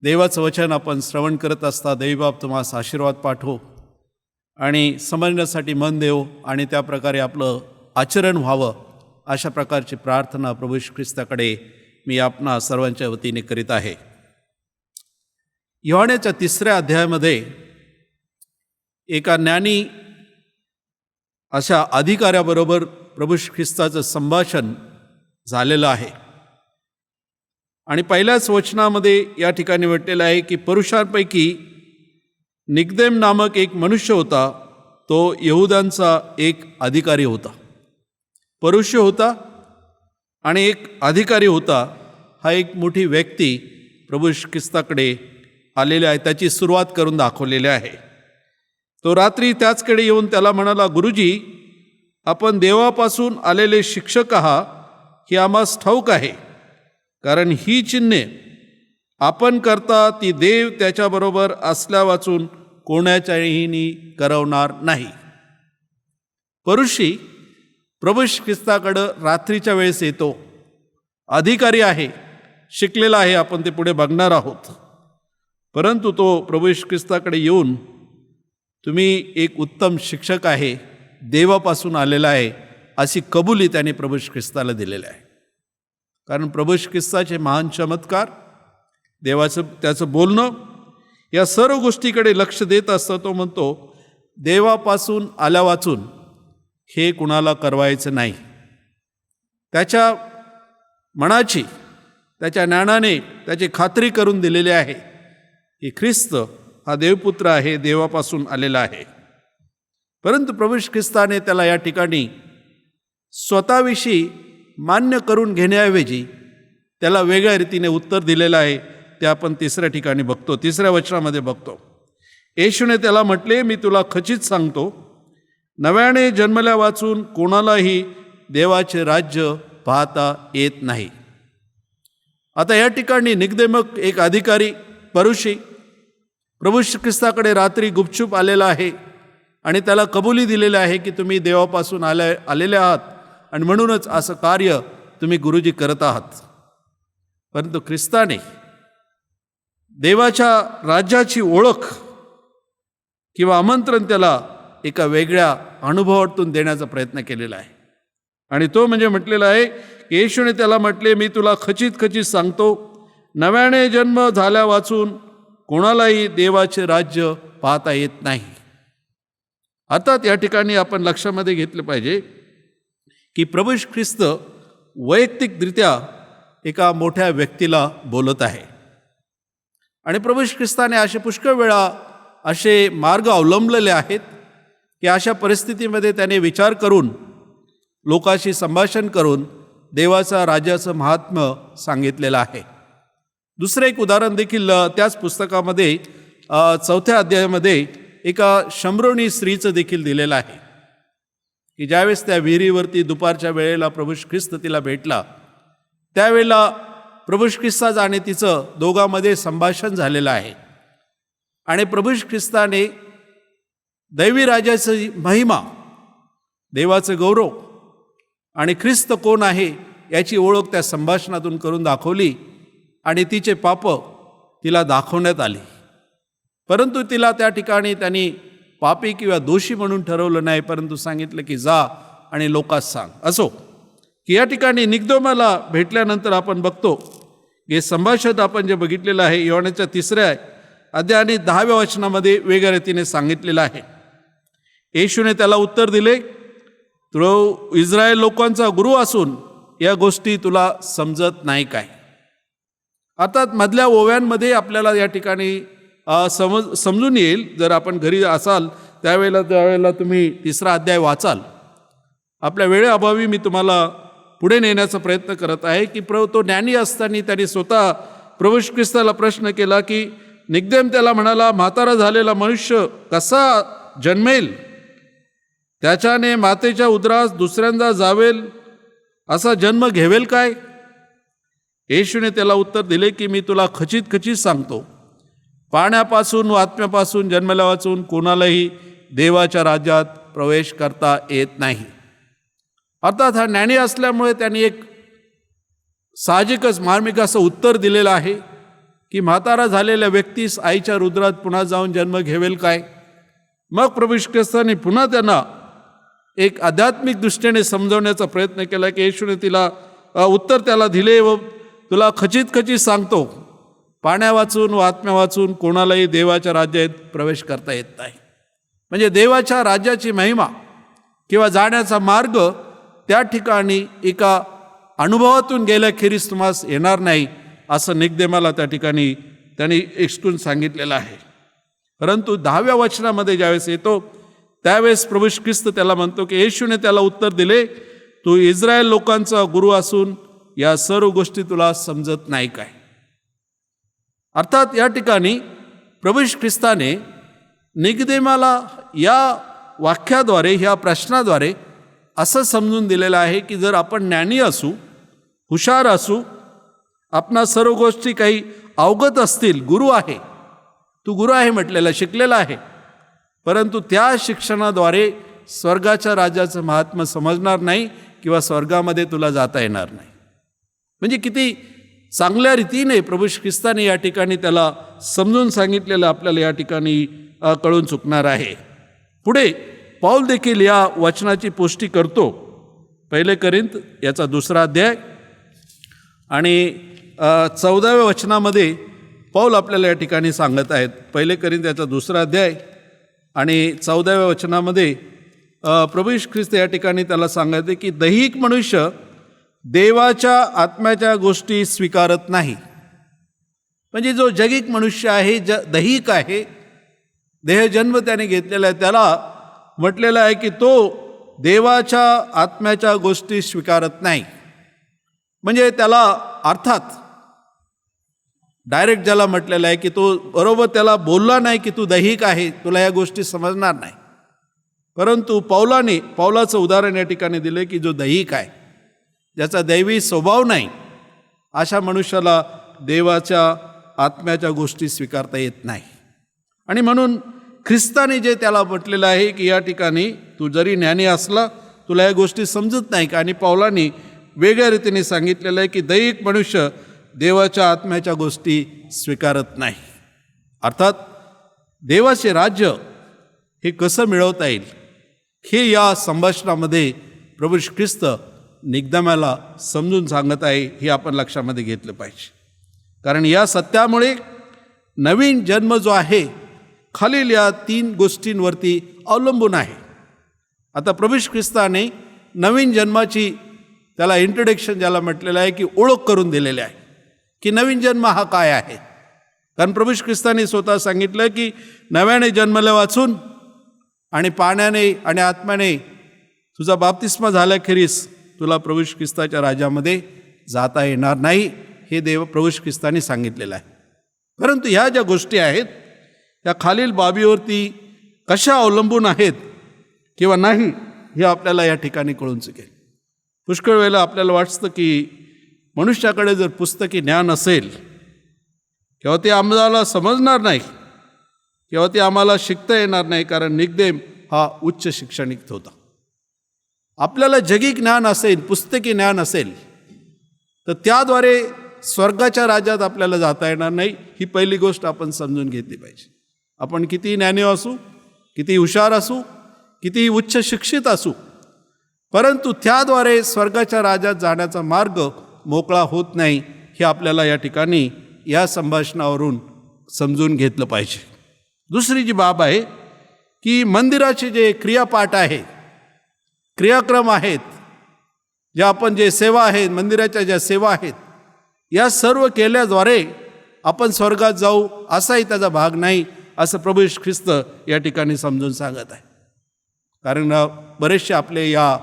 देवाचं वचन आपण श्रवण करत असता दैवबाप तुम्हाला आशीर्वाद पाठवो आणि समजण्यासाठी मन देव आणि त्या प्रकारे आपलं आचरण व्हावं, अशा प्रकारची प्रार्थना प्रभू येशू ख्रिस्ताकडे मी आपणा सर्वांच्या वतीने करीत आहे. योहानाच्या 3ऱ्या अध्यायामध्ये एका ज्ञानी अशा अधिकाऱ्याबरोबर प्रभू येशू ख्रिस्ताचं संभाषण झालेलं आहे आणि पहिल्याच वचनामध्ये या ठिकाणी म्हटलेलं आहे की पुरुषांपैकी निकदेम नामक एक मनुष्य होता, तो यहुदांचा एक अधिकारी होता. पुरुष होता आणि एक अधिकारी होता. हा एक मोठी व्यक्ती प्रभू येशू ख्रिस्ताकडे आलेला आहे, त्याची सुरुवात करून दाखवलेली आहे. तो रात्री त्याचकडे येऊन त्याला म्हणाला, गुरुजी, आपण देवापासून आलेले शिक्षक आहात हे आम्हास ठाऊक आहे, कारण ही चिन्हे आपण करता ती देव त्याच्याबरोबर असल्या वाचून कोणाच्याही करवणार नाही. पुरुषी प्रभू येशू ख्रिस्ताकडं रात्रीच्या वेळेस येतो. अधिकारी आहे, शिकलेला आहे, आपण ते पुढे बघणार आहोत. परंतु तो प्रभू येशू ख्रिस्ताकडे येऊन, तुम्ही एक उत्तम शिक्षक आहे, देवापासून आलेला आहे, अशी कबुली त्याने प्रभू येशू ख्रिस्ताला दिलेली आहे. कारण प्रभू येशू ख्रिस्ताचे महान चमत्कार, देवाचं त्याचं बोलणं, या सर्व गोष्टीकडे लक्ष देत असतं. तो म्हणतो, देवापासून आल्या वाचून हे कुणाला करवायचं नाही. त्याच्या मनाची, त्याच्या ज्ञानाने त्याची खात्री करून दिलेली आहे की ख्रिस्त हा देवपुत्र आहे, देवापासून आलेला आहे. परंतु प्रभू येशू ख्रिस्ताने त्याला या ठिकाणी स्वतःविषयी मान्य करून घेण्याऐवजी त्याला वेगळ्या रीतीने उत्तर दिलेलं आहे. ते आपण 3ऱ्या ठिकाणी बघतो, 3ऱ्या वचनामध्ये बघतो. येशूने त्याला म्हटले, मी तुला खचित सांगतो, नव्याने जन्मल्या वाचून कोणालाही देवाचे राज्य पाहता येत नाही. आता या ठिकाणी निकदेमक एक अधिकारी पुरुषी प्रभू येशू ख्रिस्ताकडे रात्री गुपचूप आलेला आहे आणि त्याला कबुली दिलेली आहे की तुम्ही देवापासून आलेले आहात आणि म्हणूनच असं कार्य तुम्ही गुरुजी करत आहात. परंतु ख्रिस्ताने देवाच्या राज्याची ओळख किंवा आमंत्रण त्याला एका वेगळ्या अनुभवातून देण्याचा प्रयत्न केलेला आहे. आणि तो म्हणजे म्हटलेला आहे, येशूने त्याला म्हटले, मी तुला खचित सांगतो, नव्याने जन्म झाल्या वाचून कोणालाही देवाचे राज्य पाहता येत नाही. आता या ठिकाणी आपण लक्षामध्ये घेतलं पाहिजे की प्रभू येशू ख्रिस्त वैयक्तिकरित्या एका मोठ्या व्यक्तीला बोलत आहे आणि प्रभू येशू ख्रिस्ताने असे पुष्कळ वेळा असे मार्ग अवलंबलेले आहेत की अशा परिस्थितीमध्ये त्याने विचार करून, लोकांशी संभाषण करून देवाचा राज्याचं महात्म्य सांगितलेलं आहे. दुसरं एक उदाहरण देखील त्याच पुस्तकामध्ये 4थ्या अध्यायामध्ये एका शम्रोनी स्त्रीचं देखील दिलेलं आहे की ज्यावेळेस त्या विहिरीवरती दुपारच्या वेळेला प्रभू येशू ख्रिस्त तिला भेटला, त्यावेळेला प्रभू येशू ख्रिस्ताचं आणि तिचं दोघांमध्ये संभाषण झालेलं आहे आणि प्रभू येशू ख्रिस्ताने दैवी राजाची महिमा, देवाचं गौरव आणि ख्रिस्त कोण आहे याची ओळख त्या संभाषणातून करून दाखवली आणि तिचे पाप तिला दाखवण्यात आली. परंतु तिला त्या ठिकाणी त्यांनी पापी किंवा दोषी म्हणून ठरवलं नाही, परंतु सांगितलं की जा आणि लोकांस सांग. असो की या ठिकाणी निकदेमाला भेटल्यानंतर आपण बघतो हे संभाषण आपण जे बघितलेलं आहे योहानाच्या 3ऱ्या अध्यायाने 10व्या वचनामध्ये वेगळ्या रीतीने सांगितलेलं आहे. येशूने त्याला उत्तर दिले, तू इस्रायल लोकांचा गुरु असून या गोष्टी तुला समजत नाही काय. अर्थात मधल्या ओव्यांमध्ये आपल्याला या ठिकाणी समजून येईल. जर आपण घरी असाल त्यावेळेला तुम्ही 3रा अध्याय वाचाल. आपल्या वेळेअभावी मी तुम्हाला पुढे नेण्याचा प्रयत्न करत आहे की तो ज्ञानी असताना त्याने स्वतः प्रभू ख्रिस्ताला प्रश्न केला की निकोदेम त्याला म्हणाला, म्हातारा झालेला मनुष्य कसा जन्मेल? त्याच्याने मातेच्या उदरास दुसऱ्यांदा जावेल असा जन्म घेवेल काय? येशूने त्याला उत्तर दिले की मी तुला खचित सांगतो, पाण्यापासून व आत्म्यापासून जन्मला वाचून कोणालाही देवाच्या राज्यात प्रवेश करता येत नाही. अर्थात हा ज्ञानी असल्यामुळे त्यांनी एक साहजिकच मार्मिक असं उत्तर दिलेलं आहे की म्हातारा झालेल्या व्यक्तीस आईच्या रुद्रात पुन्हा जाऊन जन्म घेवेल काय? मग प्रभू ख्रिस्ताने पुन्हा त्यांना एक आध्यात्मिक दृष्टीने समजवण्याचा प्रयत्न केला की येशूने उत्तर त्याला दिले व तुला खचित सांगतो, पाण्या वाचून व आत्म्या वाचून कोणालाही देवाच्या राज्यात प्रवेश करता येत नाही. म्हणजे देवाच्या राज्याची महिमा किंवा जाण्याचा मार्ग त्या ठिकाणी एका अनुभवातून गेल्याखेरीज तुम्हास येणार नाही, असं निकोदेमाला त्या ठिकाणी त्यांनी एकटून सांगितलेलं आहे. परंतु 10व्या वचनामध्ये ज्यावेळेस येतो त्यावेळेस प्रभू ख्रिस्त त्याला म्हणतो की येशूने त्याला उत्तर दिले, तू इस्रायल लोकांचा गुरु असून या सर्व गोष्टी तुला समजत नाही काय? अर्थात या ठिकाणी प्रभू ख्रिस्ताने निकोदेमाला या वाक्याद्वारे, ह्या प्रश्नाद्वारे असं समजून दिलेलं आहे की जर आपण ज्ञानी असू, हुशार असू, आपणा सर्व गोष्टी काही अवगत असतील, गुरु आहे, तू गुरु आहे म्हटलेला, शिकलेला आहे, परंतु त्या शिक्षणाद्वारे स्वर्गाच्या राज्याचं महात्म्य समजणार नाही किंवा स्वर्गामध्ये तुला जाता येणार नाही. म्हणजे किती चांगल्या रीतीने प्रभू ख्रिस्ताने या ठिकाणी त्याला समजून सांगितलेलं आपल्याला या ठिकाणी कळून चुकणार आहे. पुढे पौल देखील या वचनाची पुष्टी करतो. 1 कोरिंथ याचा 2रा अध्याय आणि 14व्या वचनामध्ये पौल आपल्याला या ठिकाणी सांगत आहेत. 1 कोरिंथ याचा 2रा अध्याय आणि 14व्या वचनामध्ये प्रभू ख्रिस्त या ठिकाणी त्याला सांगायचे की दैहिक मनुष्य देवाच्या आत्म्याच्या गोष्टी स्वीकारत नाही. म्हणजे जो जगिक मनुष्य आहे, दैहिक आहे, देहजन्म त्याने घेतलेला आहे, त्याला म्हटलेलं आहे की तो देवाच्या आत्म्याच्या गोष्टी स्वीकारत नाही. म्हणजे त्याला अर्थात डायरेक्ट ज्याला म्हटलेलं आहे की तो बरोबर त्याला बोलला नाही की तू दैहिक आहे, तुला या गोष्टी समजणार नाही. परंतु पौलाचं उदाहरण या ठिकाणी दिले की जो दैहिक आहे, ज्याचा दैवी स्वभाव नाही, अशा मनुष्याला देवाच्या आत्म्याच्या गोष्टी स्वीकारता येत नाही. आणि म्हणून ख्रिस्ताने जे त्याला म्हटलेलं आहे की या ठिकाणी तू जरी ज्ञानी असला तुला या गोष्टी समजत नाही का? आणि पौलाने वेगळ्या रीतीने सांगितलेलं आहे की दैहिक मनुष्य देवाच्या आत्म्याच्या गोष्टी स्वीकारत नाही. अर्थात देवाचे राज्य हे कसं मिळवता येईल हे या संभाषणामध्ये प्रभू ख्रिस्त निकोदेमाला समजून सांगत आहे, हे आपण लक्षामध्ये घेतलं पाहिजे. कारण या सत्यामुळे नवीन जन्म जो आहे खालील या 3 गोष्टींवरती अवलंबून आहे. आता प्रभू ख्रिस्ताने नवीन जन्माची त्याला इंट्रोडक्शन ज्याला म्हटलेलं आहे की ओळख करून दिलेली आहे की नवीन जन्म हा काय आहे. कारण प्रभू ख्रिस्ताने स्वतः सांगितलं की नव्याने जन्मला वाचून आणि पाण्याने आणि आत्म्याने तुझा बाप्तिस्मा झाल्याखेरीस तुला प्रभू ख्रिस्ताच्या राज्यामध्ये जाता येणार नाही, हे प्रभू ख्रिस्ताने सांगितलेलं आहे. परंतु ह्या ज्या गोष्टी आहेत त्या खालील बाबीवरती कशा अवलंबून आहेत किंवा नाही हे आपल्याला या ठिकाणी कळून चुकेल. पुष्कळ वेळेला आपल्याला वाटतं की मनुष्याकडे जर पुस्तकी ज्ञान असेल किंवा ते आम्हाला समजणार नाही किंवा ते आम्हाला शिकता येणार नाही, कारण निकोदेम हा उच्च शिक्षणिक होता. आपल्याला जगी ज्ञान असेल, पुस्तकी ज्ञान असेल, तर त्याद्वारे स्वर्गाच्या राज्यात आपल्याला जाता येणार नाही. ही पहिली गोष्ट आपण समजून घेतली पाहिजे. आपण किती ज्ञानी असू, किती हुशार असू, किती उच्च शिक्षित असू, परंतु त्याद्वारे स्वर्गाच्या राज्यात जाण्याचा मार्ग मोकळा होत नाही, हे आपल्याला या ठिकाणी या संभाषणावरून समजून घेतलं पाहिजे. दुसरी जी बाब आहे की मंदिराचे जे क्रियापाठ आहे, क्रियाक्रम आहेत, ज्या आपण जे सेवा आहेत, मंदिराच्या ज्या सेवा आहेत, या सर्व केल्याद्वारे आपण स्वर्गात जाऊ असाही त्याचा भाग नाही, असं प्रभू येशू ख्रिस्त या ठिकाणी समजून सांगत आहे. कारण बरेचसे आपले या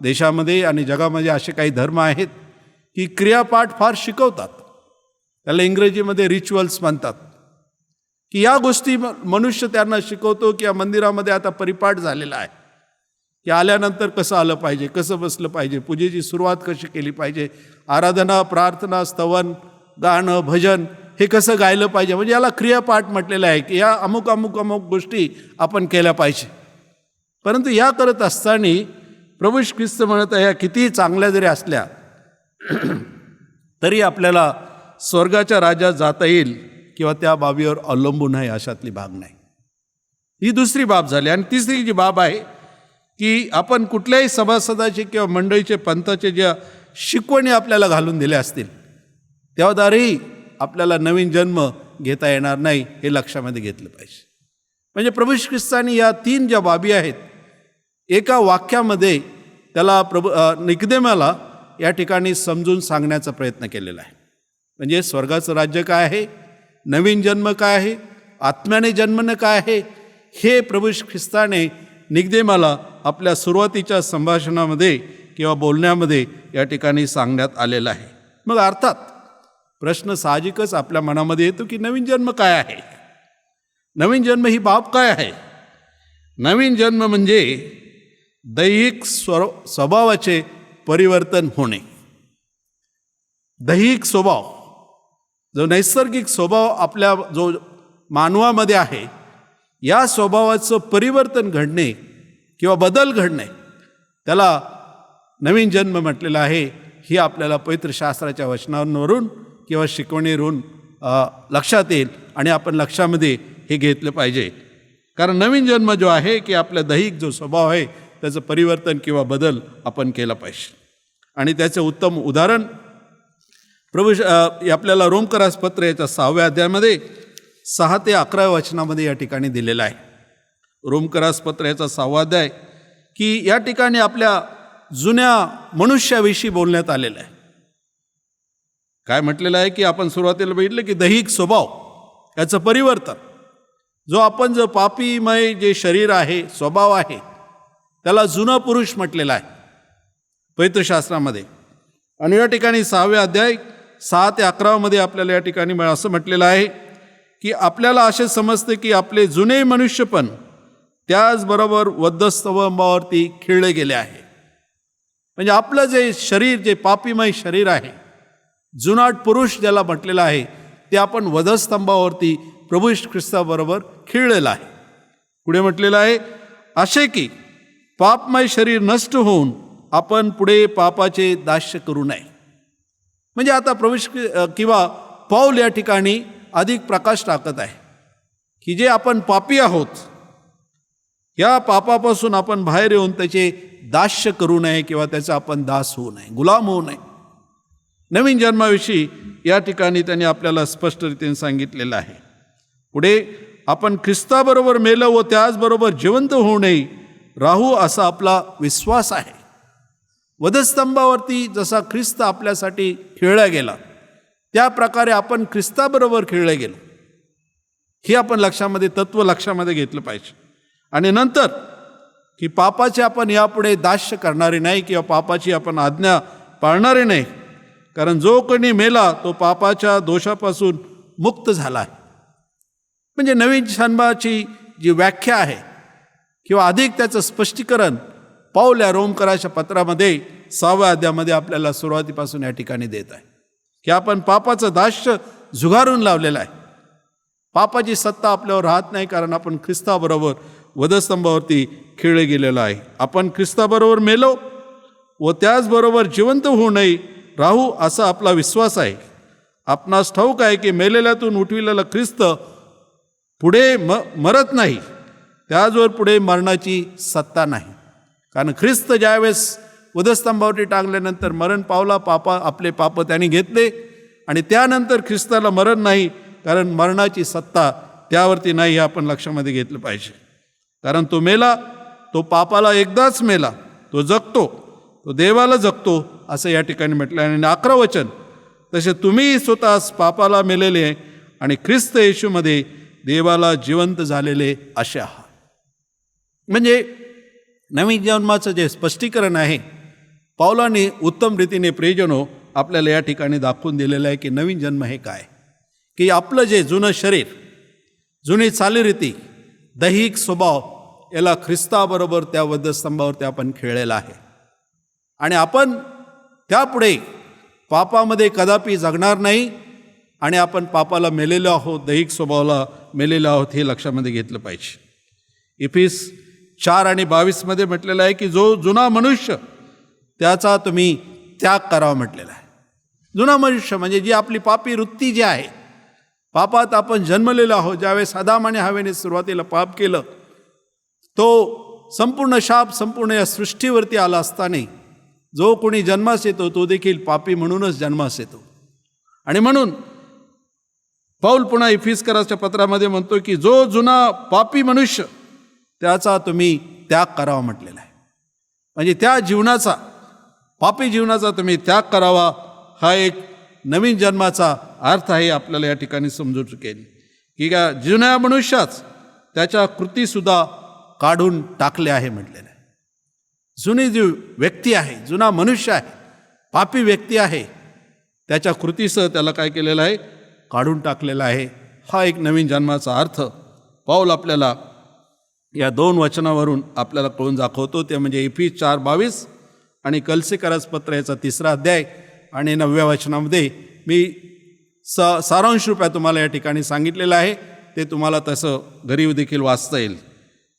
देशामध्ये आणि जगामध्ये असे काही धर्म आहेत की क्रियापाठ फार शिकवतात. त्याला इंग्रजीमध्ये रिच्युअल्स म्हणतात, की या गोष्टी मनुष्य त्यांना शिकवतो की या मंदिरामध्ये आता परिपाठ झालेला आहे, की आल्यानंतर कसं आलं पाहिजे, कसं बसलं पाहिजे, पूजेची सुरुवात कशी केली पाहिजे, आराधना, प्रार्थना, स्तवन, गाणं, भजन हे कसं गायलं पाहिजे. म्हणजे याला क्रियापाठ म्हटलेलं आहे की या अमुक अमुक अमुक गोष्टी आपण केल्या पाहिजे. परंतु या करत असताना प्रभू येशू ख्रिस्त म्हणत आहे, या कितीही चांगल्या जरी असल्या तरी आपल्याला स्वर्गाच्या राज्यात जाता येईल किंवा त्या बाबीवर अवलंबून आहे अशातली बाब नाही. ही दुसरी बाब झाली. आणि तिसरी जी बाब आहे की आपण कुठल्याही सभासदाचे किंवा मंडळीचे, पंथाचे ज्या शिकवणी आपल्याला घालून दिल्या असतील त्याद्वारेही आपल्याला नवीन जन्म घेता येणार नाही, हे लक्षामध्ये घेतलं पाहिजे. म्हणजे प्रभू येशू ख्रिस्तांनी या 3 ज्या बाबी आहेत एका वाक्यामध्ये त्याला निकोदेमाला या ठिकाणी समजून सांगण्याचा प्रयत्न केलेला आहे. म्हणजे स्वर्गाचं राज्य काय आहे, नवीन जन्म काय आहे, आत्म्याने जन्मणं काय आहे, हे प्रभू येशू ख्रिस्ताने निकोदेमाला आपल्या सुरुवातीच्या संभाषणामध्ये किंवा बोलण्यामध्ये या ठिकाणी सांगण्यात आलेलं आहे. मग अर्थात प्रश्न साहजिकच आपल्या मनामध्ये येतो की नवीन जन्म काय आहे, नवीन जन्म ही बाब काय आहे. नवीन जन्म म्हणजे दैहिक स्वभावाचे परिवर्तन होणे. दैहिक स्वभाव, जो नैसर्गिक स्वभाव आपल्या जो मानवामध्ये आहे, या स्वभावाचं परिवर्तन घडणे किंवा बदल घडणे, त्याला नवीन जन्म म्हटलेला आहे. ही आपल्याला पवित्र शास्त्राच्या वचनांवरून किंवा शिकवणीवरून लक्षात येईल आणि आपण लक्षामध्ये हे घेतलं पाहिजे. कारण नवीन जन्म जो आहे की आपल्या दैहिक जो स्वभाव आहे त्याचं परिवर्तन किंवा बदल आपण केला पाहिजे. आणि त्याचं उत्तम उदाहरण आपल्याला रोमकरास पत्र याच्या 6व्या अध्यायामध्ये 6 ते 11 वचनामध्ये या ठिकाणी दिलेलं आहे. रोमकरास पत्र याचा 6वा अध्याय की या ठिकाणी आपल्या जुन्या मनुष्याविषयी बोलण्यात आलेलं आहे. काय म्हटलेलं आहे की आपण सुरुवातीला बघितलं की दैहिक स्वभाव याचं परिवर्तन, जो पापीमय जे शरीर आहे, स्वभाव आहे, त्याला जुना पुरुष म्हटलेला आहे पवित्र शास्त्रामध्ये. आणि या ठिकाणी 6व्या अध्याय 6 ते 11 मध्ये आपल्याला या ठिकाणी असं म्हटलेलं आहे की आपल्याला असे समजते की आपले जुने मनुष्यपण त्याचबरोबर वधस्तंभावरती खिळले गेले आहे. म्हणजे आपलं जे शरीर, जे पापीमय शरीर आहे, जुनाट पुरुष ज्याला म्हटलेलं आहे, ते आपण वधस्तंभावरती प्रभू येशू ख्रिस्ताबरोबर खिळलेलं आहे. पुढे म्हटलेलं आहे, असे की पापमय शरीर नष्ट होऊन आपण पुढे पापाचे दास्य करू नये. म्हणजे आता किंवा पौल या ठिकाणी अधिक प्रकाश टाकत आहे की जे आपण पापी आहोत, या पापापासून आपण बाहेर येऊन त्याचे दास्य करू नये किंवा त्याचा आपण दास होऊ नये, गुलाम होऊ नये. नवीन जन्माविषयी या ठिकाणी त्यांनी आपल्याला स्पष्ट रीतीने सांगितलेलं आहे. पुढे आपण ख्रिस्ताबरोबर मेलो व त्याचबरोबर जिवंत होऊ नये राहू असा आपला विश्वास आहे. वधस्तंभावरती जसा ख्रिस्त आपल्यासाठी खिळला गेला, त्या प्रकारे आपण ख्रिस्ताबरोबर खिळले गेलो. हे आपण तत्व लक्षामध्ये घेतलं पाहिजे. आणि नंतर की पापाचे आपण यापुढे दास्य करणारे नाही किंवा पापाची आपण आज्ञा पाळणारे नाही, कारण जो कोणी मेला तो पापाच्या दोषापासून मुक्त झाला आहे. म्हणजे नवीन जन्माची जी व्याख्या आहे किंवा अधिक त्याचं स्पष्टीकरण पौल या रोमकराच्या पत्रामध्ये 6व्या अध्यायामध्ये आपल्याला सुरुवातीपासून या ठिकाणी देत आहे की आपण पापाचं दास्य झुगारून लावलेलं आहे. पापाची सत्ता आपल्यावर राहत नाही, कारण आपण ख्रिस्ताबरोबर वधस्तंभावरती खिळले गेलेलो आहे. आपण ख्रिस्ताबरोबर मेलो व त्याचबरोबर जिवंत होऊ नये राहू असा आपला विश्वास आहे. आपणास ठाऊक आहे की मेलेल्यातून उठविलेला ख्रिस्त पुढे मरत नाही, त्याचवर पुढे मरणाची सत्ता नाही. कारण ख्रिस्त ज्यावेळेस वधस्तंभावरती टांगल्यानंतर मरण पावला, आपले पाप त्याने घेतले आणि त्यानंतर ख्रिस्ताला मरण नाही, कारण मरणाची सत्ता त्यावरती नाही. हे आपण लक्षामध्ये घेतलं पाहिजे. कारण तो मेला, तो पापाला एकदाच मेला, तो जगतो, तो देवाला जगतो असं या ठिकाणी म्हटलं. आणि 11 वचन, तसे तुम्ही स्वतःच पापाला मेलेले आणि ख्रिस्त येशूमध्ये देवाला जिवंत झालेले असे आहात. म्हणजे नवीन जन्माचं जे स्पष्टीकरण आहे पौलाने उत्तम रीतीने प्रियजनो आपल्याला या ठिकाणी दाखवून दिलेलं आहे की नवीन जन्म हे काय, की आपलं जे जुनं शरीर, जुनी चालीरीती, दैहिक स्वभाव याला ख्रिस्ताबरोबर त्या वधस्तंभावरती आपण खेळलेला आहे आणि आपण त्यापुढे पापामध्ये कदापि जगणार नाही आणि आपण पापाला मेलेलो आहोत, दैहिक स्वभावाला मेलेलो आहोत हे लक्षामध्ये घेतलं पाहिजे. इफिस 4 आणि 22 म्हटलेलं आहे की जो जुना मनुष्य त्याचा तुम्ही त्याग करावा म्हटलेला आहे. जुना मनुष्य म्हणजे जी आपली पापी वृत्ती जी आहे, पापात आपण जन्मलेलो आहोत. ज्यावेळेस आदाम आणि हव्याने सुरुवातीला पाप केलं तो संपूर्ण शाप संपूर्ण या सृष्टीवरती आला असताना जो कोणी जन्मास येतो तो देखील पापी म्हणूनच जन्मास येतो. आणि म्हणून पौल पुन्हा इफिसकराच्या पत्रामध्ये म्हणतो की जो जुना पापी मनुष्य त्याचा तुम्ही त्याग करावा म्हटलेला आहे. म्हणजे त्या जीवनाचा, पापी जीवनाचा तुम्ही त्याग करावा हा एक नवीन जन्माचा अर्थ आहे. आपल्याला या ठिकाणी समजू चुकेल की का जुन्या मनुष्याच त्याच्या कृतीसुद्धा काढून टाकले आहे म्हटलेलं आहे. जुनी जी व्यक्ती आहे, जुना मनुष्य आहे, पापी व्यक्ती आहे, त्याच्या कृतीसह त्याला काय केलेलं आहे, काढून टाकलेला आहे. हा एक नवीन जन्माचा अर्थ पौल आपल्याला या 2 वचनावरून आपल्याला कळून दाखवतो. ते म्हणजे इफिस 4:22 आणि कलसीकरास पत्र याचा 3रा अध्याय आणि 9व्या वचनामध्ये मी सारांश रूपात तुम्हाला या ठिकाणी सांगितलेलं आहे. ते तुम्हाला तसं घरी देखील वाचता येईल.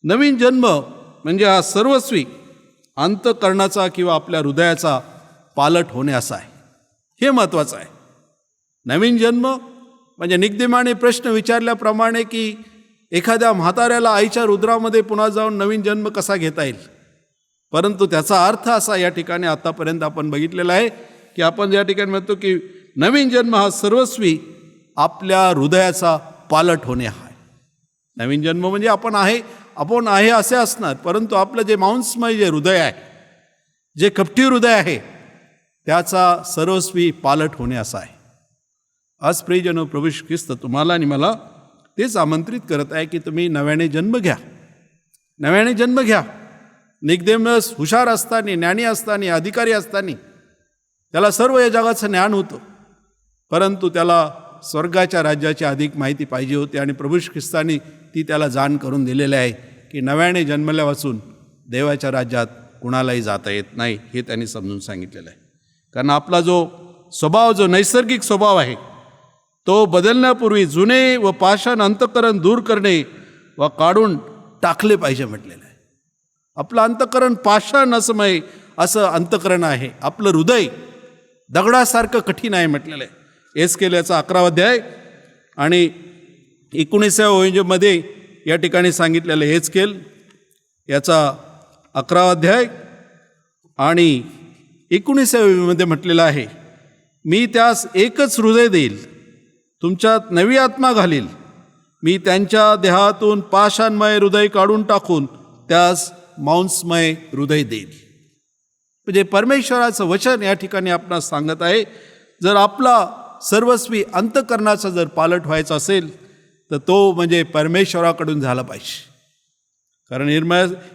नवीन जन्म म्हणजे हा सर्वस्वी अंतःकरणाचा किंवा आपल्या हृदयाचा पालट होणे असा आहे. हे महत्त्वाचं आहे. नवीन जन्म म्हणजे निकदेमाने प्रश्न विचारल्याप्रमाणे की एखाद्या म्हाताऱ्याला आईच्या रुद्रामध्ये पुन्हा जाऊन नवीन जन्म कसा घेता येईल, परंतु त्याचा अर्थ असा या ठिकाणी आतापर्यंत आपण बघितलेला आहे की आपण या ठिकाणी म्हणतो की नवीन जन्म हा सर्वस्वी आपल्या हृदयाचा पालट होणे आहे. नवीन जन्म म्हणजे आपण आहे असे असणार, परंतु आपलं जे मांसमय जे हृदय आहे, जे कपटी हृदय आहे, त्याचा सर्वस्वी पालट होणे असा आहे. आज प्रियजनो, प्रभू ख्रिस्त तुम्हाला आणि मला तेच आमंत्रित करत आहे की तुम्ही नव्याने जन्म घ्या, नव्याने जन्म घ्या. निकदेमस हुशार असताना, ज्ञानी असताना, अधिकारी असताना त्याला सर्व या जगाचं ज्ञान होतं, परंतु त्याला स्वर्गाच्या राज्याची अधिक माहिती पाहिजे होती आणि प्रभू ख्रिस्तानी ती त्याला जाण करून दिलेली आहे की नव्याने जन्मल्यापासून देवाच्या राज्यात कुणालाही जाता येत नाही हे त्यांनी समजून सांगितलेलं आहे. कारण आपला जो स्वभाव, जो नैसर्गिक स्वभाव आहे, तो बदलण्यापूर्वी जुने व पाषाण अंतःकरण दूर करणे व काढून टाकले पाहिजे म्हटलेलं आहे. आपलं अंतःकरण पाषाण असं अंतःकरण आहे. आपलं हृदय दगडासारखं कठीण आहे म्हटलेलं आहे. एस्केलचा 11वा अध्याय आणि 19व्या ओळीमध्ये या ठिकाणी सांगितलेलं आहे. एस्केल याचा 11वा अध्याय आणि 19व्या ओळीमध्ये म्हटलेलं आहे, मी त्यास एकच हृदय देईल, तुमच्यात नवी आत्मा घालील, मी त्यांच्या देहातून पाषाणमय हृदय काढून टाकून त्यास मांसमय हृदय देईल. म्हणजे परमेश्वराचं वचन या ठिकाणी आपणास सांगत आहे, जर आपला सर्वस्वी अंतःकरणाचा जर पालट व्हायचा असेल तर तो म्हणजे परमेश्वराकडून झाला पाहिजे. कारण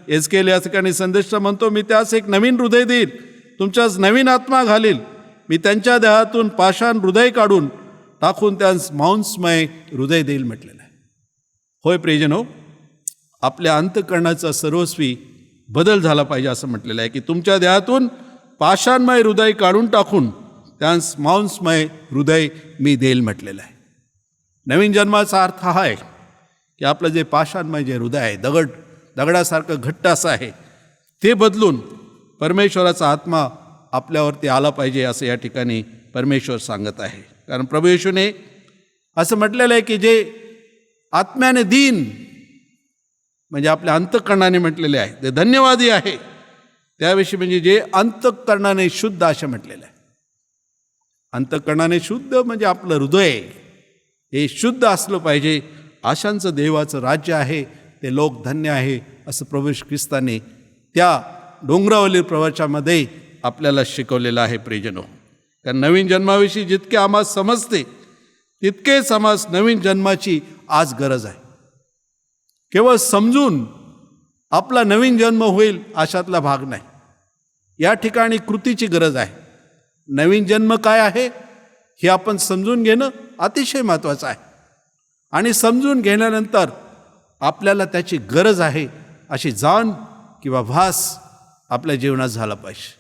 एस्केल या ठिकाणी संदेश म्हणतो, मी त्यास एक नवीन हृदय देईल, तुमच्याच नवीन आत्मा घालील, मी त्यांच्या देहातून पाषाण हृदय काढून टाकून त्यास मांसमय हृदय देईल म्हटलेलं आहे. होय प्रियजनो, आपल्या अंतःकरणाचा सर्वस्वी बदल झाला पाहिजे असं म्हटलेलं आहे की तुमच्या देहातून पाषाणमय हृदय काढून टाकून त्यास मांसमय हृदय मी देईल म्हटलेलं आहे. नवीन जन्माचा अर्थ हा आहे की आपलं जे पाषाणमय जे हृदय आहे, दगडासारखं घट्ट असं आहे, ते बदलून परमेश्वराचा आत्मा आपल्यावरती आला पाहिजे असं या ठिकाणी परमेश्वर सांगत आहे. कारण प्रभू येशूने असं म्हटलेलं आहे की जे आत्म्याने दीन म्हणजे आपल्या अंतःकरणाने म्हटलेले आहे ते धन्यवादी आहे, त्याविषयी म्हणजे जे अंतःकरणाने शुद्ध असं म्हटलेलं आहे. अंतःकरणाने शुद्ध म्हणजे आपलं हृदय हे शुद्ध असलं पाहिजे. आशांचं देवाचं राज्य आहे, ते लोक धन्य आहे असं प्रभू ख्रिस्ताने त्या डोंगरावरील प्रवचनामध्ये आपल्याला शिकवलेलं आहे. प्रियजनो, कारण नवीन जन्माविषयी जितके आम्हाला समजते तितकेच आम्हास नवीन जन्माची आज गरज आहे. केवळ समजून आपला नवीन जन्म होईल अशातला भाग नाही. या ठिकाणी कृतीची गरज आहे. नवीन जन्म काय आहे हे आपण समजून घेणं अतिशय महत्त्वाचं आहे. आणि समजून घेण्यानंतर आपल्याला त्याची गरज आहे अशी जाण किंवा भास आपल्या जीवनात झाला पाहिजे.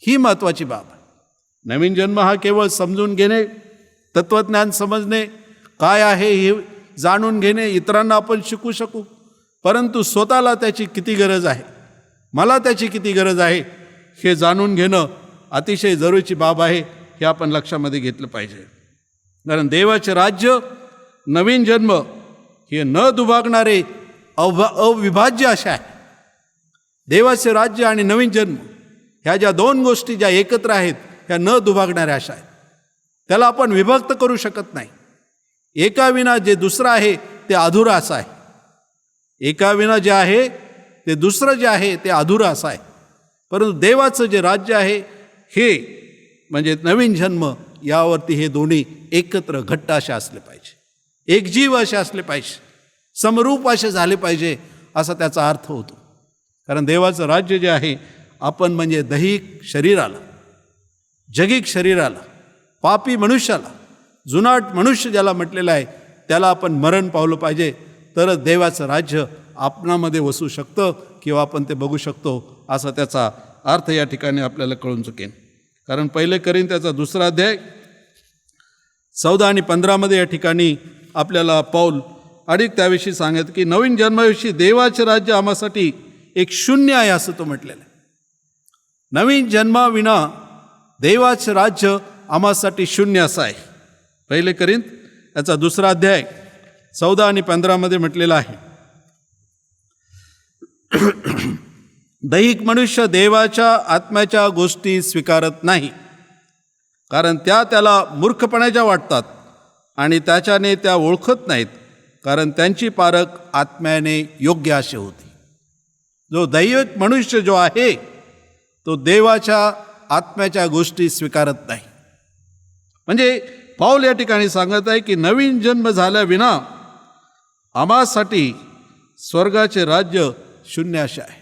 ही महत्त्वाची बाब आहे. नवीन जन्म हा केवळ समजून घेणे, तत्त्वज्ञान समजणे, काय आहे हे जाणून घेणे, इतरांना आपण शिकू शकू, परंतु स्वतःला त्याची किती गरज आहे, मला त्याची किती गरज आहे हे जाणून घेणं अतिशय जरुरीची बाब आहे. हे आपण लक्षामध्ये घेतलं पाहिजे. कारण देवाचे राज्य, नवीन जन्म हे न दुभागणारे अविभाज्य अशा आहे. देवाचे राज्य आणि नवीन जन्म ह्या ज्या दोन गोष्टी ज्या एकत्र आहेत ह्या न दुभागणाऱ्या अशा आहेत. त्याला आपण विभक्त करू शकत नाही. एकाविना जे दुसरं आहे ते अधुरं असं आहे. एकाविना जे आहे ते दुसरं जे आहे ते अधुरं असं आहे. परंतु देवाचं जे राज्य आहे हे म्हणजे नवीन जन्म, यावरती हे दोन्ही एकत्र घट्ट असे असले पाहिजे, एकजीव असे असले पाहिजे, समरूप असे झाले पाहिजे असा त्याचा अर्थ होतो. कारण देवाचं राज्य जे आहे, आपण म्हणजे दैहिक शरीराला, जगिक शरीराला, पापी मनुष्याला, जुनाट मनुष्य ज्याला म्हटलेलं आहे त्याला आपण मरण पावलं पाहिजे, तरच देवाचं राज्य आपणामध्ये वसू शकतं किंवा आपण ते बघू शकतो असा त्याचा अर्थ या ठिकाणी आपल्याला कळून चुकेल. कारण 1 कोरिंथ्याचा 2 अध्याय 14 आणि 15 या ठिकाणी आपल्याला पौल अधिक त्याविषयी सांगत की नवीन जन्माविषयी देवाचे राज्य आम्हासाठी एक शून्य आहे असं तो म्हटलेलं आहे. नवीन जन्माविना देवाचे राज्य आम्हासाठी शून्य असं आहे. 1 कोरिंथ याचा 2 अध्याय 14 आणि 15 म्हटलेलं आहे. दैहिक मनुष्य देवाच्या आत्म्याच्या गोष्टी स्वीकारत नाही, कारण त्या त्याला मूर्खपणाच्या वाटतात आणि त्याच्याने त्या ओळखत नाहीत, कारण त्यांची पारख आत्म्याने योग्य असे होती. जो दैविक मनुष्य जो आहे तो देवाच्या आत्म्याच्या गोष्टी स्वीकारत नाही. म्हणजे पौल या ठिकाणी सांगत आहे की नवीन जन्म झाल्याविना आम्हासाठी स्वर्गाचे राज्य शून्य असे आहे.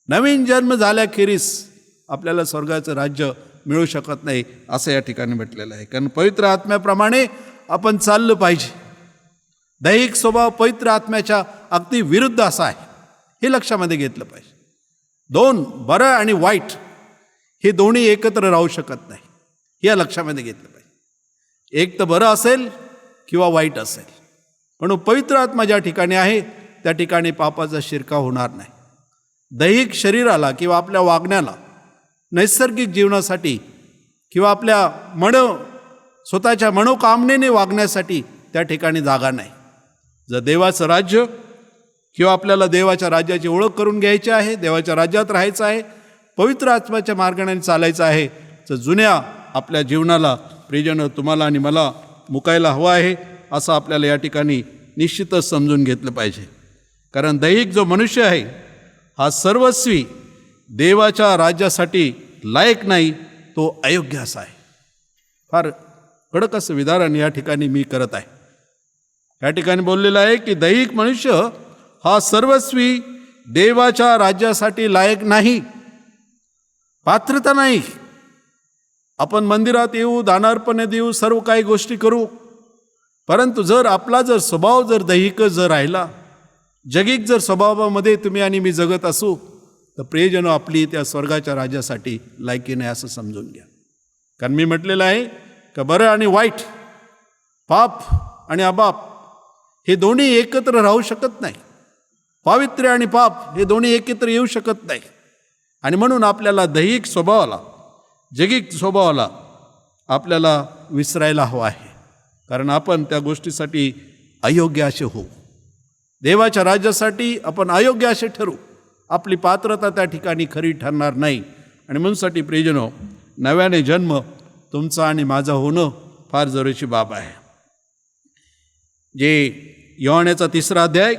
नवीन जन्म झाल्याखेरीस आपल्याला स्वर्गाचं राज्य मिळू शकत नाही असं या ठिकाणी म्हटलेलं आहे. कारण पवित्र आत्म्याप्रमाणे आपण चाललं पाहिजे. दैहिक स्वभाव पवित्र आत्म्याच्या अगदी विरुद्ध असा आहे, हे लक्षामध्ये घेतलं पाहिजे. दोन, बरं आणि वाईट, हे दोन्ही एकत्र राहू शकत नाही, हे लक्षामध्ये घेतलं पाहिजे. एक तर बरं असेल किंवा वाईट असेल, म्हणून पवित्र आत्मा ज्या ठिकाणी आहे त्या ठिकाणी पापाचा शिरकाव होणार नाही. दैहिक शरीराला किंवा आपल्या वागण्याला, नैसर्गिक जीवनासाठी किंवा आपल्या स्वतःच्या मनोकामनेने वागण्यासाठी त्या ठिकाणी जागा नाही. जर देवाचं राज्य किंवा आपल्याला देवाच्या राज्याची ओळख करून घ्यायची आहे, देवाच्या राज्यात राहायचं आहे, पवित्र आत्म्याच्या मार्गाने चालायचं आहे, तर जुन्या आपल्या जीवनाला प्रियजन तुम्हाला आणि मला मुकायला हवं आहे असं आपल्याला या ठिकाणी निश्चितच समजून घेतलं पाहिजे. कारण दैहिक जो मनुष्य आहे हा सर्वस्वी देवाच्या राज्यासाठी लायक नाही, तो अयोग्य असा आहे. फार कडक असं विधान या ठिकाणी मी करत आहे. या ठिकाणी बोललेलं आहे की दैहिक मनुष्य हा सर्वस्वी देवाच्या राज्यासाठी लायक नाही, पात्रता नाही. आपण मंदिरात येऊ, दानार्पणे देऊ, सर्व काही गोष्टी करू, परंतु जर आपला स्वभाव दैहिकच जर राहिला, जगिक जर स्वभावामध्ये तुम्ही आणि मी जगत असू, तर प्रियजन आपली त्या स्वर्गाच्या राज्यासाठी लायकी नाही असं समजून घ्या. कारण मी म्हटलेलं आहे का बरं आणि वाईट, पाप आणि अपाप हे दोन्ही एकत्र राहू शकत नाही. पावित्र्य आणि पाप हे दोन्ही एकत्र येऊ शकत नाही. आणि म्हणून आपल्याला दैहिक स्वभावाला, जगिक स्वभावाला आपल्याला विसरायला हवं आहे. कारण आपण त्या गोष्टीसाठी अयोग्य असे होऊ, देवाच्या राज्यासाठी आपण अयोग्य असे ठरू, आपली पात्रता त्या ठिकाणी खरी ठरणार नाही. आणि म्हणूनसाठी प्रियजनो, नव्याने जन्म तुमचा आणि माझा होणं फार जरुरीची बाब आहे. जे योहानेचा 3 अध्याय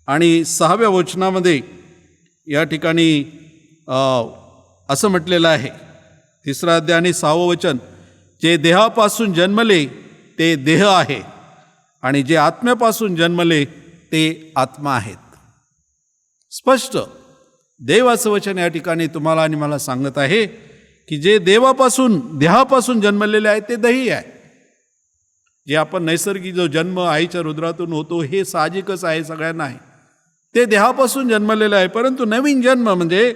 आणि 6व्या वचनामध्ये या ठिकाणी असं म्हटलेलं आहे, 3 अध्याय आणि 6वं वचन, जे देहापासून जन्मले ते देह आहे आणि जे आत्म्यापासून जन्मले ते आत्मा आहेत. स्पष्ट देवाचं वचन या ठिकाणी तुम्हाला आणि मला सांगत आहे की जे देहापासून जन्मलेले आहे ते देही आहे. जे आपण नैसर्गिक जो जन्म आईच्या रुद्रातून होतो हे साहजिकच आहे, सगळ्यांना आहे. ते देहापासून जन्मलेलं आहे. परंतु नवीन जन्म म्हणजे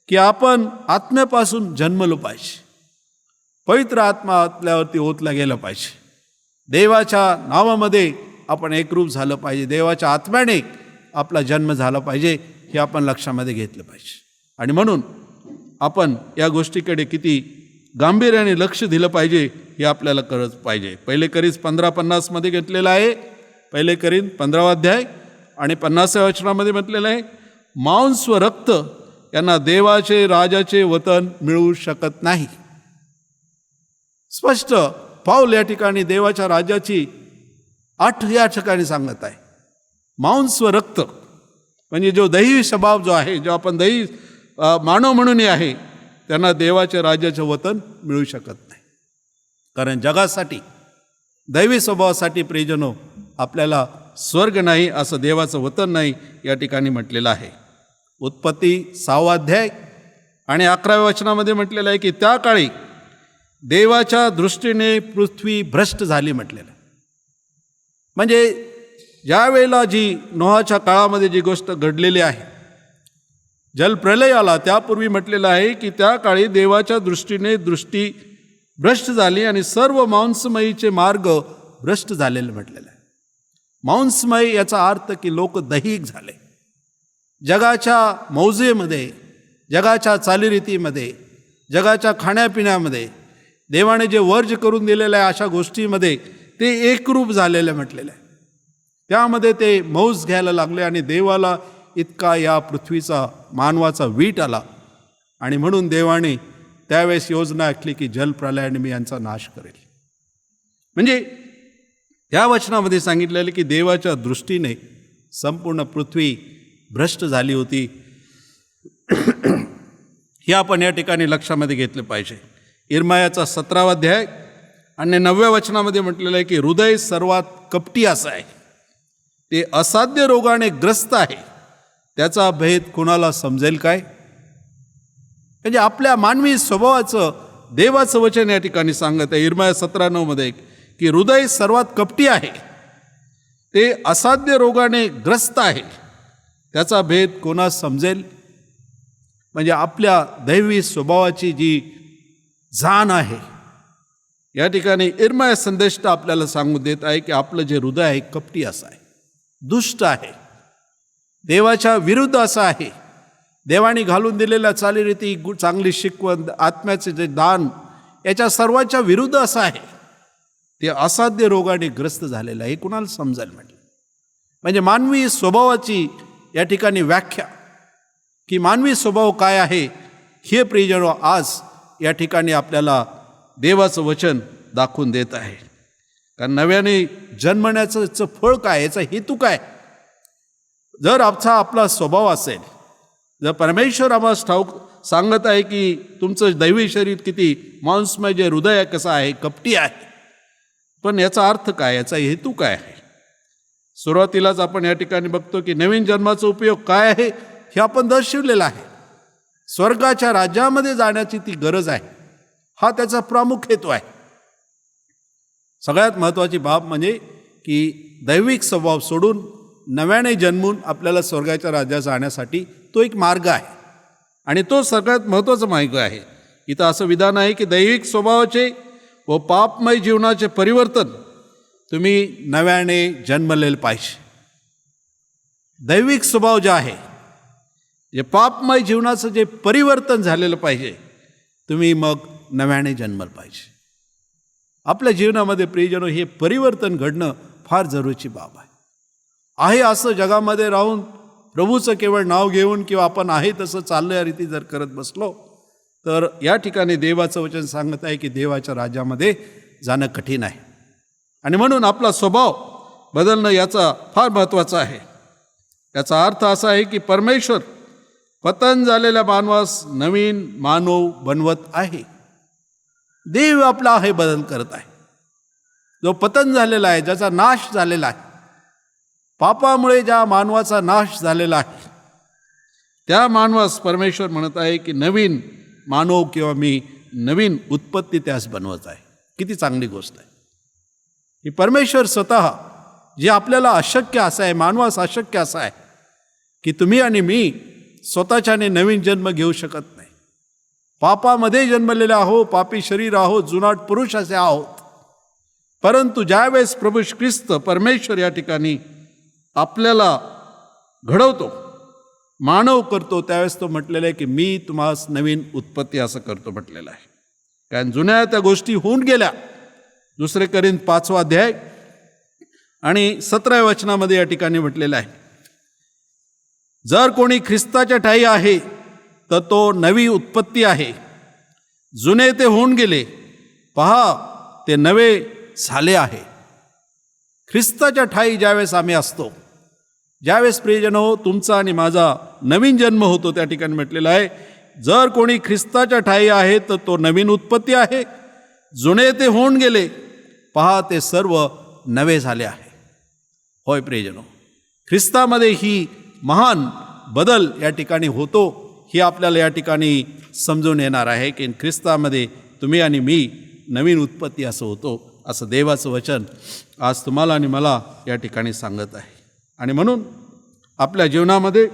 की आपण आत्म्यापासून जन्मलो पाहिजे. पवित्र आत्मा आपल्यावरती ओतला गेला पाहिजे. देवाच्या नावामध्ये आपण एकरूप झालं पाहिजे. देवाच्या आत्म्याने आपला जन्म झाला पाहिजे हे आपण लक्षामध्ये घेतलं पाहिजे. आणि म्हणून आपण या गोष्टीकडे किती गांभीर्याने लक्ष दिलं पाहिजे हे आपल्याला कळत पाहिजे. 1 कोरिन्थ 15:50 मध्ये घेतलेलं आहे. 1 कोरिन्थ 15 अध्याय आणि 50व्या वचनामध्ये म्हटलेलं आहे, मांस व रक्त यांना देवाचे राजाचे वतन मिळू शकत नाही. स्पष्ट पाऊल या ठिकाणी देवाच्या राज्याची 8 या ठिकाणी सांगत आहे. मांस व रक्त म्हणजे जो दैवी स्वभाव जो आहे, जो आपण दैवी मानव म्हणूनही आहे, त्यांना देवाच्या राज्याचे वतन मिळू शकत नाही. कारण जगासाठी दैवी स्वभावासाठी प्रियजनो आपल्याला स्वर्ग नाही, असं देवाचं वतन नाही या ठिकाणी म्हटलेलं आहे. उत्पत्ती 6 अध्याय आणि 11व्या वचनामध्ये म्हटलेलं आहे की त्या काळी देवाच्या दृष्टीने पृथ्वी भ्रष्ट झाली म्हटलेलं आहे. म्हणजे ज्या वेळेला जी नोहाच्या काळामध्ये जी गोष्ट घडलेली आहे, जलप्रलय आला त्यापूर्वी म्हटलेलं आहे की त्या काळी देवाच्या दृष्टीने दृष्टी भ्रष्ट झाली आणि सर्व मांसमयीचे मार्ग भ्रष्ट झालेले म्हटलेलं आहे. मांसमय याचा अर्थ की लोक दैहिक झाले. जगाच्या मौजेमध्ये, जगाच्या चालीरीतीमध्ये, जगाच्या खाण्यापिण्यामध्ये देवाने जे वर्ज करून दिलेलं आहे अशा गोष्टीमध्ये ते एकरूप झालेलं म्हटलेलं आहे. त्यामध्ये ते मौज घ्यायला लागले आणि देवाला इतका या पृथ्वीचा मानवाचा वीट आला आणि म्हणून देवाने त्यावेळेस योजना आखली की जलप्रलयाने मी यांचा नाश करेल. म्हणजे त्या वचनामध्ये सांगितलेलं की देवाच्या दृष्टीने संपूर्ण पृथ्वी भ्रष्ट झाली होती. हे आपण या ठिकाणी लक्षामध्ये घेतलं पाहिजे. इर्मायाचा 17 अध्याय आणि 9व्या वचनामध्ये म्हटलेलं आहे की हृदय सर्वात कपटी असं आहे, ते असाध्य रोगाने ग्रस्त आहे, त्याचा भेद कुणाला समजेल काय. म्हणजे आपल्या मानवी स्वभावाचं देवाचं वचन या ठिकाणी सांगत आहे इर्माया 17:9 मध्ये की हृदय सर्वात कपटी आहे, ते असाध्य रोगाने ग्रस्त आहे, त्याचा भेद कोणास समजेल. म्हणजे आपल्या दैवी स्वभावाची जी जाण आहे या ठिकाणी इर्माया संदेष्ट आपल्याला सांगून देत आहे की आपलं जे हृदय आहे कपटी असं आहे, दुष्ट आहे, देवाच्या विरुद्ध असं आहे. देवाने घालून दिलेल्या चालीरीती, चांगली शिकवण, आत्म्याचे जे दान याच्या सर्वांच्या विरुद्ध असं आहे. ते असाध्य रोगाने ग्रस्त झालेलं आहे, हे कुणाला समजायला म्हटलं. म्हणजे मानवी स्वभावाची या ठिकाणी व्याख्या की मानवी स्वभाव काय आहे हे प्रियजनो आज या ठिकाणी आपल्याला देवाचं वचन दाखवून देत आहे. कारण नव्याने जन्मण्याचं फळ काय, याचा हेतू काय. जर आपला स्वभाव असेल, जर परमेश्वर आम्हाला ठाऊक सांगत आहे की तुमचं दैवी शरीर किती मांसमय जे हृदय कसं आहे, कपटी आहे, पण याचा अर्थ काय, याचा हेतू काय आहे. सुरुवातीलाच आपण या ठिकाणी बघतो की नवीन जन्माचा उपयोग काय आहे हे आपण दर्शवलेलं आहे. स्वर्गाच्या राज्यामध्ये जाण्याची ती गरज आहे, हा त्याचा प्रमुख हेतू आहे. सगळ्यात महत्त्वाची बाब म्हणजे की दैविक स्वभाव सोडून नव्याने जन्मून आपल्याला स्वर्गाच्या राज्यात जाण्यासाठी तो एक मार्ग आहे आणि तो सगळ्यात महत्त्वाचा मार्ग आहे. इथं असं विधान आहे की दैविक स्वभावाचे व पापमय जीवनाचे परिवर्तन तुम्ही नव्याने जन्मलेलं पाहिजे. दैविक स्वभाव जे आहे, जे पापमय जीवनाचं जे परिवर्तन झालेलं पाहिजे, तुम्ही मग नव्याने जन्मलं पाहिजे. आपल्या जीवनामध्ये प्रियजनो हे परिवर्तन घडणं फार जरुरीची बाब आहे. असं जगामध्ये राहून प्रभूचं केवळ नाव घेऊन किंवा आपण आहे तसं चालल्या रीती जर करत बसलो तर या ठिकाणी देवाचं वचन सांगत आहे की देवाच्या राज्यामध्ये जाणं कठीण आहे. आणि म्हणून आपला स्वभाव बदलणं याचा फार महत्त्वाचा आहे. याचा अर्थ असा आहे की परमेश्वर पतन झालेल्या मानवास नवीन मानव बनवत आहे. देव आपला हे बदल करत आहे. जो पतन झालेला आहे, ज्याचा नाश झालेला आहे, पापामुळे ज्या मानवाचा नाश झालेला आहे, त्या मानवास परमेश्वर म्हणत आहे की नवीन मानव किंवा मी नवीन उत्पत्ती त्यास बनवत आहे. किती चांगली गोष्ट आहे की परमेश्वर स्वतः जे आपल्याला अशक्य असं आहे, मानवास अशक्य असं आहे की तुम्ही आणि मी स्वतःच्याने नवीन जन्म घेऊ शकत नाही. पापामध्ये जन्मलेले आहोत, पापी शरीर आहोत, जुनाट पुरुष असे आहोत. परंतु ज्यावेळेस प्रभू ख्रिस्त परमेश्वर या ठिकाणी आपल्याला घडवतो, मानव करतो, त्यावेळेस तो म्हटलेला आहे की मी तुम्हास नवीन उत्पत्ती असं करतो म्हटलेलं आहे. कारण जुन्या त्या गोष्टी होऊन गेल्या. 2 कोरिंथ 5 अध्याय आणि 17 वचनामध्ये या ठिकाणी म्हटलेलं आहे, जर कोणी ख्रिस्ताच्या ठायी आहे तर तो नवी उत्पत्ती आहे, जुने ते होऊन गेले, पहा ते नवे झाले आहे. ख्रिस्ताच्या ठायी ज्यावेळेस आम्ही असतो, ज्यावेळेस प्रियजनो तुमचा आणि माझा नवीन जन्म होतो, त्या ठिकाणी म्हटलेलं आहे, जर कोणी ख्रिस्ताच्या ठायी आहे तर तो नवीन उत्पत्ती आहे, जुने ते होऊन गेले, पहा ते सर्व नवे झाले आहे. होय प्रियजनो, ख्रिस्तामध्ये ही महान बदल या ठिकाणी होतो, ही आपल्याला या ठिकाणी समजून येणार आहे की ख्रिस्तामध्ये तुम्ही आणि मी नवीन उत्पत्ती असं होतो, असं देवाचं वचन आज तुम्हाला आणि मला या ठिकाणी सांगत आहे. आणि म्हणून आपल्या जीवनामध्ये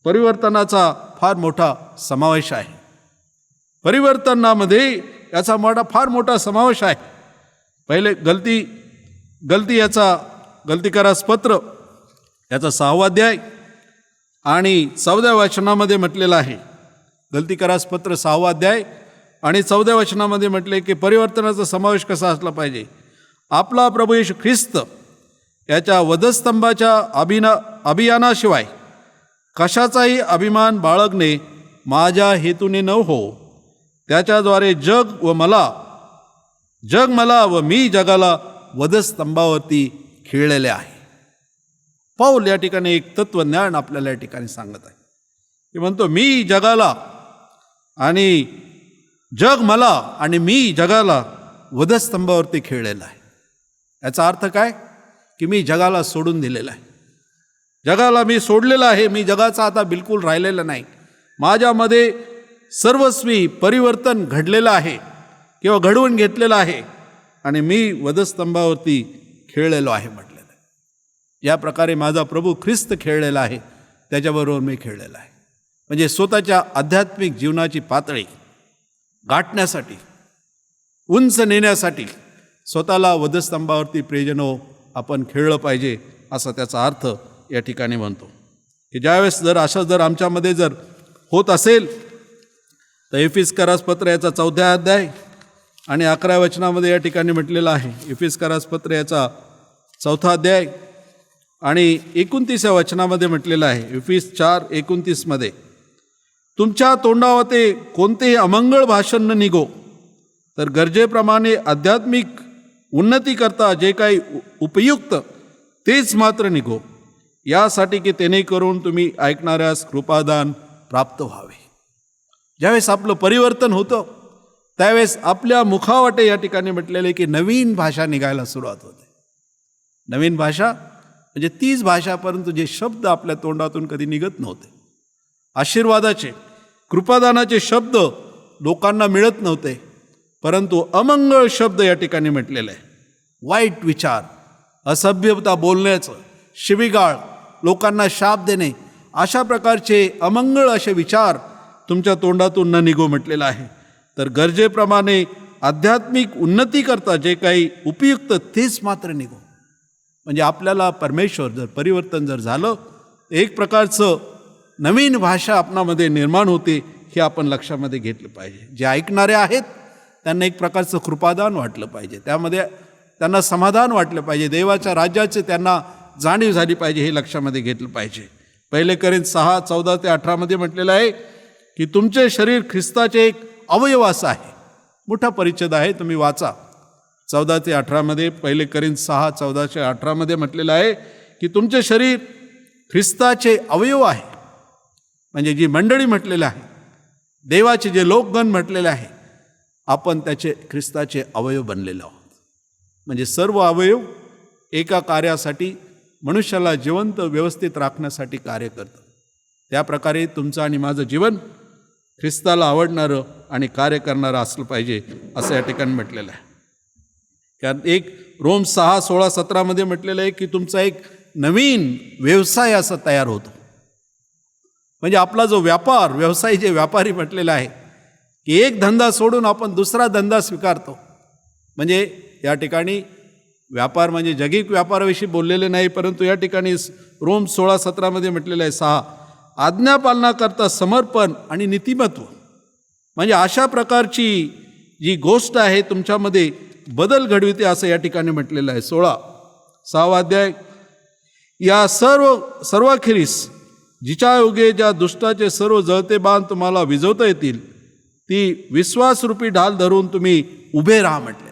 परिवर्तनाचा फार मोठा समावेश आहे. परिवर्तनामध्ये याचा फार मोठा समावेश आहे. पहिले गलतीकारास पत्र याचा 6 अध्याय आणि 14 वचनामध्ये म्हटलेलं आहे. गलतीकारास पत्र 6 अध्याय आणि 14 वचनामध्ये म्हटले की परिवर्तनाचा समावेश कसा असला पाहिजे. आपला प्रभू येशू ख्रिस्त याच्या वधस्तंभाच्या अभियानाशिवाय कशाचाही अभिमान बाळगणे माझ्या हेतूने न हो. त्याच्याद्वारे जग मला व मी जगाला वधस्तंभावरती खिळलेले आहे. पौल या ठिकाणी एक तत्वज्ञान आपल्याला या ठिकाणी सांगत आहे. ते म्हणतो मी जगाला आणि जग मला आणि मी जगाला वधस्तंभावरती खिळलेला आहे. याचा अर्थ काय की मी जगाला सोडून दिलेला आहे, जगाला मी सोडलेलं आहे, मी जगाचा आता बिलकुल राहिलेला नाही. माझ्यामध्ये सर्वस्वी परिवर्तन घडलेलं आहे किंवा घडवून घेतलेलं आहे आणि मी वधस्तंभावरती खेळलेलो आहे म्हटलेलं आहे. या प्रकारे माझा प्रभू ख्रिस्त खेळलेला आहे, त्याच्याबरोबर मी खेळलेला आहे. म्हणजे स्वतःच्या आध्यात्मिक जीवनाची पातळी गाठण्यासाठी, उंच नेण्यासाठी स्वतःला वधस्तंभावरती प्रियजनो आपण खेळलं पाहिजे, असा त्याचा अर्थ या ठिकाणी म्हणतो. की ज्यावेळेस जर आमच्यामध्ये जर होत असेल तर एफिसकरास पत्र याचा 4 अध्याय आणि 11 वचनामध्ये या ठिकाणी म्हटलेलं आहे. एफिसकरास पत्र याचा 4 अध्याय आणि 29 वचनामध्ये म्हटलेलं आहे. एफिस 4:29 तुमच्या तोंडावते कोणतेही अमंगळ भाषण न निघो, तर गरजेप्रमाणे आध्यात्मिक उन्नती करता जे काही उपयुक्त तेच मात्र निघो, यासाठी की त्याने करून तुम्ही ऐकणाऱ्यास कृपादान प्राप्त व्हावे. ज्यावेळेस आपलं परिवर्तन होतं त्यावेळेस आपल्या मुखावाटे या ठिकाणी म्हटलेले की नवीन भाषा निघायला सुरुवात होते. नवीन भाषा म्हणजे तीच भाषा, परंतु जे शब्द आपल्या तोंडातून कधी निघत नव्हते, आशीर्वादाचे कृपादानाचे शब्द लोकांना मिळत नव्हते, परंतु अमंगळ शब्द या ठिकाणी म्हटलेले आहे. वाईट विचार, असभ्यता बोलण्याचं, शिवीगाळ, लोकांना शाप देणे, अशा प्रकारचे अमंगळ असे विचार तुमच्या तोंडातून न निघो म्हटलेलं आहे. तर गरजेप्रमाणे आध्यात्मिक उन्नती करता जे काही उपयुक्त तेच मात्र निघो. म्हणजे आपल्याला परमेश्वर जर परिवर्तन जर झालं तर एक प्रकारचं नवीन भाषा आपणामध्ये निर्माण होते, हे आपण लक्षामध्ये घेतलं पाहिजे. जे ऐकणारे आहेत त्यांना एक प्रकारचं कृपादान वाटलं पाहिजे, त्यामध्ये त्यांना समाधान वाटलं पाहिजे, देवाच्या राज्याचे त्यांना जाणीव झाली पाहिजे, हे लक्षामध्ये घेतलं पाहिजे. 1 कोरिंथ 6:14-18 म्हटलेलं आहे की तुमचे शरीर ख्रिस्ताचे एक अवयव असं आहे. मोठा परिच्छेद आहे, तुम्ही वाचा. 14-18 1 कोरिंथ 6:14-18 म्हटलेलं आहे की तुमचे शरीर ख्रिस्ताचे अवयव आहे. म्हणजे जी मंडळी म्हटलेलं आहे, देवाचे जे लोकगण म्हटलेले आहे, आपण त्याचे ख्रिस्ताचे अवयव बनलेलो आहोत. म्हणजे सर्व अवयव एका कार्यासाठी मनुष्याला जिवंत व्यवस्थित राखण्यासाठी कार्य करतं. त्या प्रकारे तुमचं आणि माझं जीवन ख्रिस्ताला आवडणारं आणि कार्य करणारं असलं पाहिजे असं या ठिकाणी म्हटलेलं आहे. कारण एक रोम 6:16-17 म्हटलेलं आहे की तुमचा एक नवीन व्यवसाय असा तयार होतो. म्हणजे आपला जो व्यवसाय जे व्यापारी म्हटलेला आहे की एक धंदा सोडून आपण दुसरा धंदा स्वीकारतो. म्हणजे या ठिकाणी व्यापार म्हणजे जगिक व्यापाराविषयी बोललेले नाही, परंतु या ठिकाणी रोम 16:17 म्हटलेलं आहे 6 आज्ञापालनाकरता समर्पण आणि नीतिमत्व. म्हणजे अशा प्रकारची जी गोष्ट आहे तुमच्यामध्ये बदल घडविते असं या ठिकाणी म्हटलेलं आहे. 6वा अध्याय या सर्वाखेरीस जिच्या योगे ज्या दुष्टाचे सर्व जळते बाण तुम्हाला विझवता येतील ती विश्वासरूपी ढाल धरून तुम्ही उभे राहा म्हटलेलं आहे.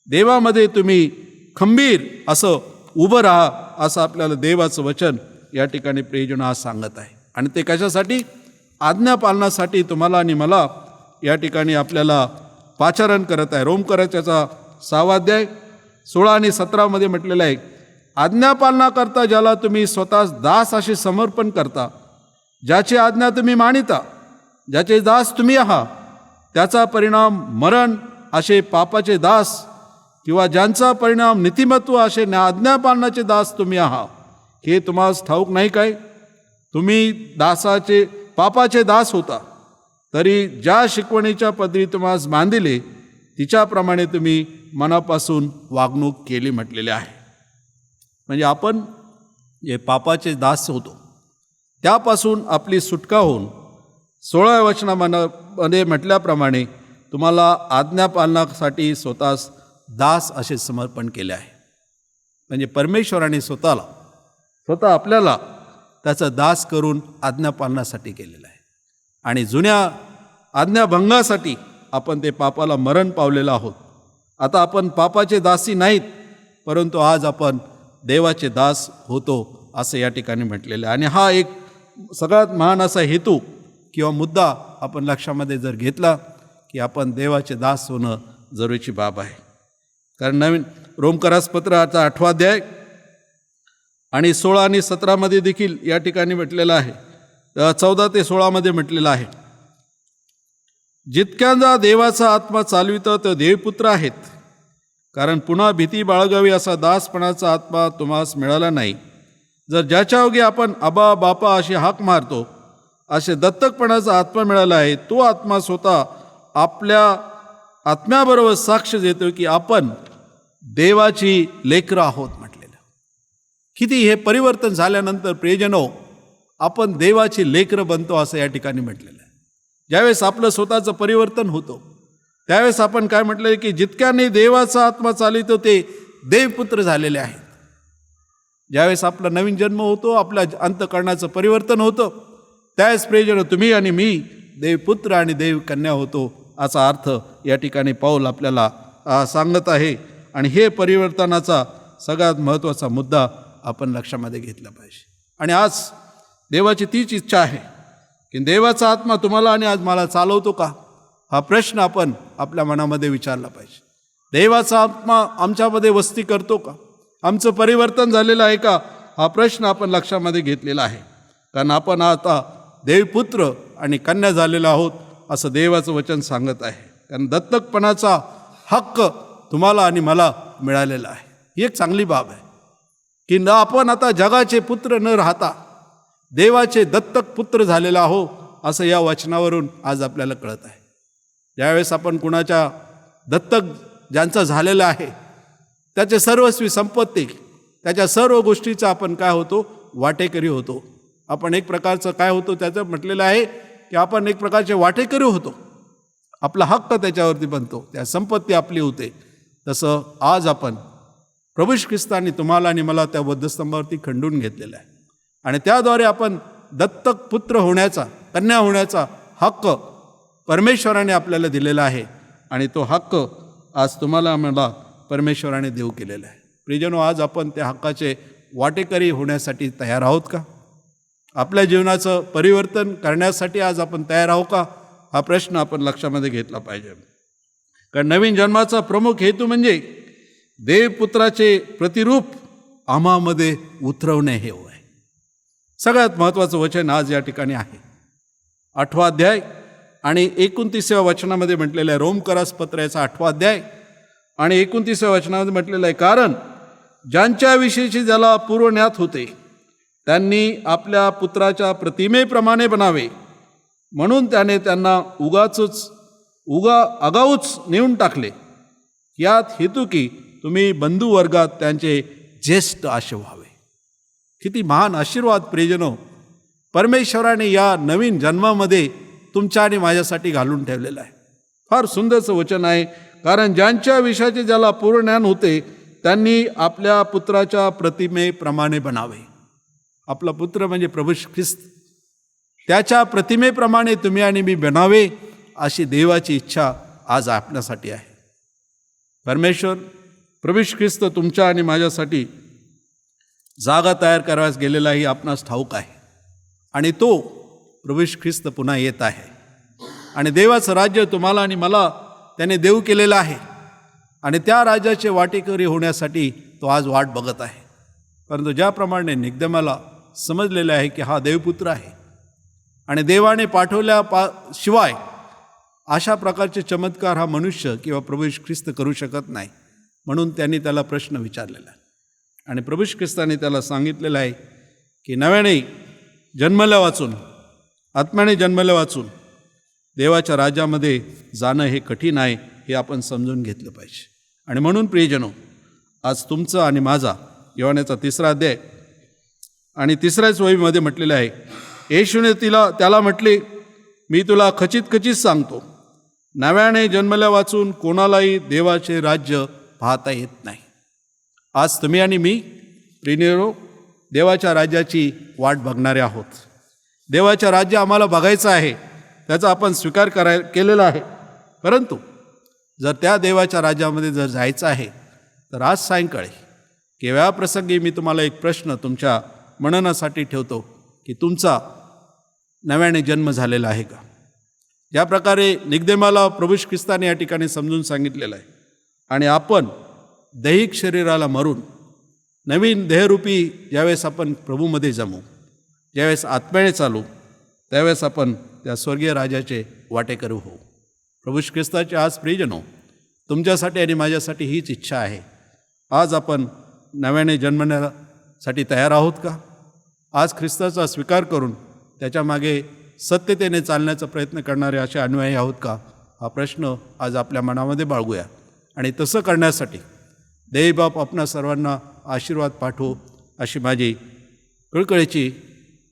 देवामध्ये तुम्ही खंबीर असं उभं राहा असं आपल्याला देवाचं वचन या ठिकाणी प्रियजन आज सांगत आहे. आणि ते कशासाठी? आज्ञापालनासाठी तुम्हाला आणि मला या ठिकाणी आपल्याला पाचारण करत आहे. रोमकराच्याचा 6वा अध्याय 16 आणि 17 म्हटलेलं आहे आज्ञापालनाकरता ज्याला तुम्ही स्वतः दास असे समर्पण करता, ज्याची आज्ञा तुम्ही मानिता, ज्याचे दास तुम्ही आहात, त्याचा परिणाम मरण असे पापाचे दास किंवा ज्यांचा परिणाम नीतिमत्व असे आज्ञापालनाचे दास तुम्ही आहात. हे तुम्हाला ठाऊक नाही काय? तुम्ही पापाचे दास होता, तरी ज्या शिकवणीच्या पदरी तुम्हाला बांधिले तिच्याप्रमाणे तुम्ही मनापासून वागणूक केली म्हटलेले आहे. म्हणजे आपण जे पापाचे दास होतो त्यापासून आपली सुटका होऊन 16व्या वचनामध्ये म्हटल्याप्रमाणे तुम्हाला आज्ञापालनासाठी स्वतःस दास असे समर्पण केले आहे. म्हणजे परमेश्वराने स्वतः आपल्याला त्याचा दास करून आज्ञापालनासाठी केलेला आहे. आणि जुन्या आज्ञाभंगासाठी आपण ते पापाला मरण पावलेलं आहोत. आता आपण पापाचे दासी नाहीत, परंतु आज आपण देवाचे दास होतो असं या ठिकाणी म्हटलेलं आहे. आणि हा एक सगळ्यात महान असा हेतू किंवा मुद्दा आपण लक्षामध्ये जर घेतला की आपण देवाचे दास होणं जरुरीची बाब आहे. कारण नवीन रोमकरास पत्राचा 8वा अध्याय आणि 16 आणि 17 देखील या ठिकाणी म्हटलेलं आहे. 14 ते 16 म्हटलेलं आहे जितक्यांदा देवाचा आत्मा चालवितो ते देवपुत्र आहेत. कारण पुन्हा भीती बाळगावी असा दासपणाचा आत्मा तुम्हास मिळाला नाही. जर ज्याच्या योगे आपण अबा बापा अशी हाक मारतो असे दत्तकपणाचा आत्मा मिळाला आहे, तो आत्मा स्वतः आपल्या आत्म्याबरोबर साक्ष देतो की आपण देवाची लेकरं आहोत म्हटलेलं. किती हे परिवर्तन झाल्यानंतर प्रियजनो आपण देवाची लेकरं बनतो असं या ठिकाणी म्हटलेलं आहे. ज्यावेळेस आपलं स्वतःचं परिवर्तन होतं त्यावेळेस आपण काय म्हटलं की जितक्याने देवाचा आत्मा चालितो ते देवपुत्र झालेले आहेत. ज्यावेळेस आपला नवीन जन्म होतो, आपल्या अंतःकरणाचं परिवर्तन होतं, त्यावेळेस प्रियजनो तुम्ही आणि मी देवपुत्र आणि देवकन्या होतो असा अर्थ या ठिकाणी पाऊल आपल्याला सांगत आहे. आणि हे परिवर्तनाचा सगळ्यात महत्त्वाचा मुद्दा आपण लक्षामध्ये घेतला पाहिजे. आणि आज देवाची तीच इच्छा आहे की देवाचा आत्मा तुम्हाला आणि आज मला चालवतो का, हा प्रश्न आपण आपल्या मनामध्ये विचारला पाहिजे. देवाचा आत्मा आमच्यामध्ये वस्ती करतो का, आमचं परिवर्तन झालेलं आहे का, हा प्रश्न आपण लक्षामध्ये घेतलेला आहे. कारण आपण आता देवपुत्र आणि कन्या झालेलो आहोत असं देवाचं वचन सांगत आहे. कारण दत्तकपणाचा हक्क तुम्हाला आणि मला मिळालेला आहे. ही एक चांगली बाब आहे की न आपण आता जगाचे पुत्र न राहता देवाचे दत्तक पुत्र झालेला आहो असं या वचनावरून आज आपल्याला कळत आहे. ज्यावेळेस आपण कुणाच्या दत्तक ज्यांचा झालेला आहे त्याचे सर्वस्वी संपत्ती, त्याच्या सर्व गोष्टीचा आपण काय होतो, वाटेकरी होतो. आपण एक प्रकारचं काय होतो त्याचं म्हटलेलं आहे की आपण एक प्रकारचे वाटेकरी होतो. आपला हक्क त्याच्यावरती बनतो, त्या संपत्ती आपली होते. तसं आज आपण प्रभू ख्रिस्तांनी तुम्हाला आणि मला त्या वधस्तंभावरती खंडून घेतलेला आहे. आणि त्याद्वारे आपण दत्तक पुत्र होण्याचा, कन्या होण्याचा हक्क परमेश्वराने आपल्याला दिलेला आहे. आणि तो हक्क आज तुम्हाला मला परमेश्वराने देऊ केलेला आहे. प्रियजनो, आज आपण त्या हक्काचे वाटेकरी होण्यासाठी तयार आहोत का? आपल्या जीवनाचं परिवर्तन करण्यासाठी आज आपण तयार आहोत का, हा प्रश्न आपण लक्षामध्ये घेतला पाहिजे. कारण नवीन जन्माचा प्रमुख हेतू म्हणजे देवपुत्राचे प्रतिरूप आम्हामध्ये उतरवणे हे होय. सगळ्यात महत्त्वाचं वचन आज या ठिकाणी आहे. 8वा अध्याय आणि 29व्या वचनामध्ये म्हटलेलं आहे. रोमकरास पत्राचा 8वा अध्याय आणि 29व्या वचनामध्ये म्हटलेलं आहे, कारण ज्यांच्याविषयीची ज्याला पूर्वज्ञात होते त्यांनी आपल्या पुत्राच्या प्रतिमेप्रमाणे बनावे, म्हणून त्याने त्यांना आगाऊच नेऊन टाकले, यात हेतू की तुम्ही बंधुवर्गात त्यांचे ज्येष्ठ असे व्हावे. किती महान आशीर्वाद प्रियजनो परमेश्वराने या नवीन जन्मामध्ये तुमच्या आणि माझ्यासाठी घालून ठेवलेलं आहे. फार सुंदरचं वचन आहे. कारण ज्यांच्या विषयाचे ज्याला पूर्वज्ञान होते त्यांनी आपल्या पुत्राच्या प्रतिमेप्रमाणे बनावे. आपला पुत्र म्हणजे प्रभू ख्रिस्त, त्याच्या प्रतिमेप्रमाणे तुम्ही आणि मी बनावे अशी देवाची इच्छा आज आपल्यासाठी आहे. परमेश्वर प्रभू ख्रिस्त तुमच्या आणि माझ्यासाठी जागा तयार करावयास गेलेला ही आपणास ठाऊक आहे. आणि तो प्रभू ख्रिस्त पुन्हा येत आहे. आणि देवाचं राज्य तुम्हाला आणि मला त्याने देऊ केलेलं आहे. आणि त्या राज्याचे वाटेकरी होण्यासाठी तो आज वाट बघत आहे. परंतु ज्याप्रमाणे निकदेमाला समजलेलं आहे की हा देवपुत्र आहे आणि देवाने शिवाय अशा प्रकारचे चमत्कार हा मनुष्य किंवा प्रभू ख्रिस्त करू शकत नाही, म्हणून त्यांनी त्याला प्रश्न विचारलेला आहे. आणि प्रभू ख्रिस्ताने त्याला सांगितलेलं आहे की नव्याने जन्मल्या वाचून, आत्म्याने जन्मल्या वाचून देवाच्या राज्यामध्ये जाणं हे कठीण आहे, हे आपण समजून घेतलं पाहिजे. आणि म्हणून प्रियजनो, आज तुमचं आणि माझा योहानाचा 3रा अध्याय आणि 3ऱ्याच वहीमध्ये म्हटलेलं आहे, येशूने त्याला म्हटले, मी तुला खचित सांगतो, नव्याने जन्मल्या वाचून कोणालाही देवाचे राज्य पाहता येत नाही. आज तुम्ही आणि मी प्रियजनो देवाच्या राज्याची वाट बघणारे आहोत. देवाच्या राज्य आम्हाला बघायचं आहे, त्याचा आपण स्वीकार केलेला आहे. परंतु जर त्या देवाच्या राज्यामध्ये जर जायचं आहे तर आज सायंकाळी केव्हा प्रसंगी मी तुम्हाला एक प्रश्न तुमच्या मननासाठी ठेवतो की तुमचा नव्याने जन्म झालेला आहे का? ज्या प्रकारे निकदेमाला प्रभू ख्रिस्ताने या ठिकाणी समजून सांगितलेलं आहे. आणि आपण दैहिक शरीराला मरून नवीन देहरूपी ज्यावेळेस आपण प्रभूमध्ये जमू, ज्यावेळेस आत्म्याने चालू, त्यावेळेस आपण त्या स्वर्गीय राजाचे वाटेकरू होऊ. प्रभू ख्रिस्ताचे आज प्रियजनो तुमच्यासाठी आणि माझ्यासाठी हीच इच्छा आहे. आज आपण नव्याने जन्मण्यासाठी तयार आहोत का? आज ख्रिस्ताचा स्वीकार करून त्याच्या मागे सत्यतेने चालण्याचा प्रयत्न करणारे असे अनुयायी आहोत का? हा प्रश्न आज आपल्या मनामध्ये बाळगूया. आणि तसं करण्यासाठी देवबाप आपणा सर्वांना आशीर्वाद पाठवो अशी माझी कळकळीची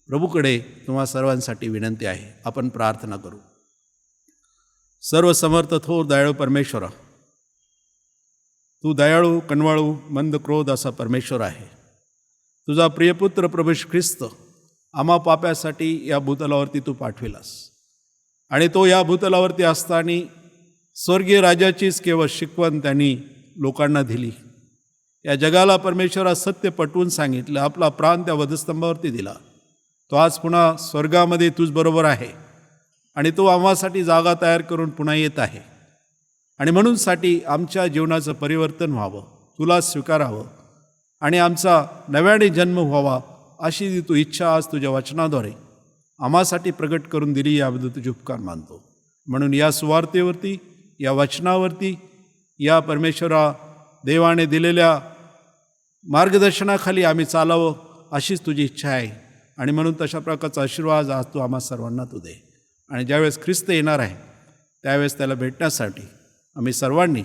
प्रभूकडे तुम्हा सर्वांसाठी विनंती आहे. आपण प्रार्थना करू. सर्व समर्थ थोर दयाळू परमेश्वरा, तू दयाळू, कणवाळू, मंद क्रोध असा परमेश्वर आहे. तुझा प्रियपुत्र प्रभू ख्रिस्त आम्हा पाप्यासाठी या भूतलावरती तू पाठविलास. आणि तो या भूतलावरती असताना स्वर्गीय राजाचीच केवळ शिकवण त्यांनी लोकांना दिली. या जगाला परमेश्वरा सत्य पटवून सांगितलं, आपला प्राण त्या वधस्तंभावरती दिला. तो आज पुन्हा स्वर्गामध्ये तुझबरोबर आहे आणि तो आम्हासाठी जागा तयार करून पुन्हा येत आहे. आणि म्हणूनसाठी आमच्या जीवनाचं परिवर्तन व्हावं, तुला स्वीकारावं आणि आमचा नव्याने जन्म व्हावा अशी तू इच्छा आज तुझ्या वचनाद्वारे आम्हासाठी प्रगट करून दिली. याबद्दल तुझे उपकार मानतो. म्हणून या सुवार्तेवरती, या वचनावरती, या परमेश्वरा देवाने दिलेल्या मार्गदर्शनाखाली आम्ही चालावं अशीच तुझी इच्छा आहे. आणि म्हणून तशा प्रकारचा आशीर्वाद आज तू आम्हा सर्वांना तू दे. आणि ज्यावेळेस ख्रिस्त येणार आहे त्यावेळेस त्याला भेटण्यासाठी आम्ही सर्वांनी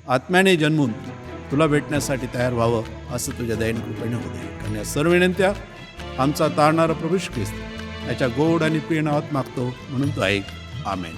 आत्म्याने जन्मून तुला भेटण्यासाठी तयार व्हावं असं तुझ्या दयेने कृपेने होऊ दे. कारण या सर्व विनंत्या आमचा तारणारा प्रभू ख्रिस्त याच्या गोड आणि प्रिय नावात मागतो, म्हणून तो ऐक. आमेन.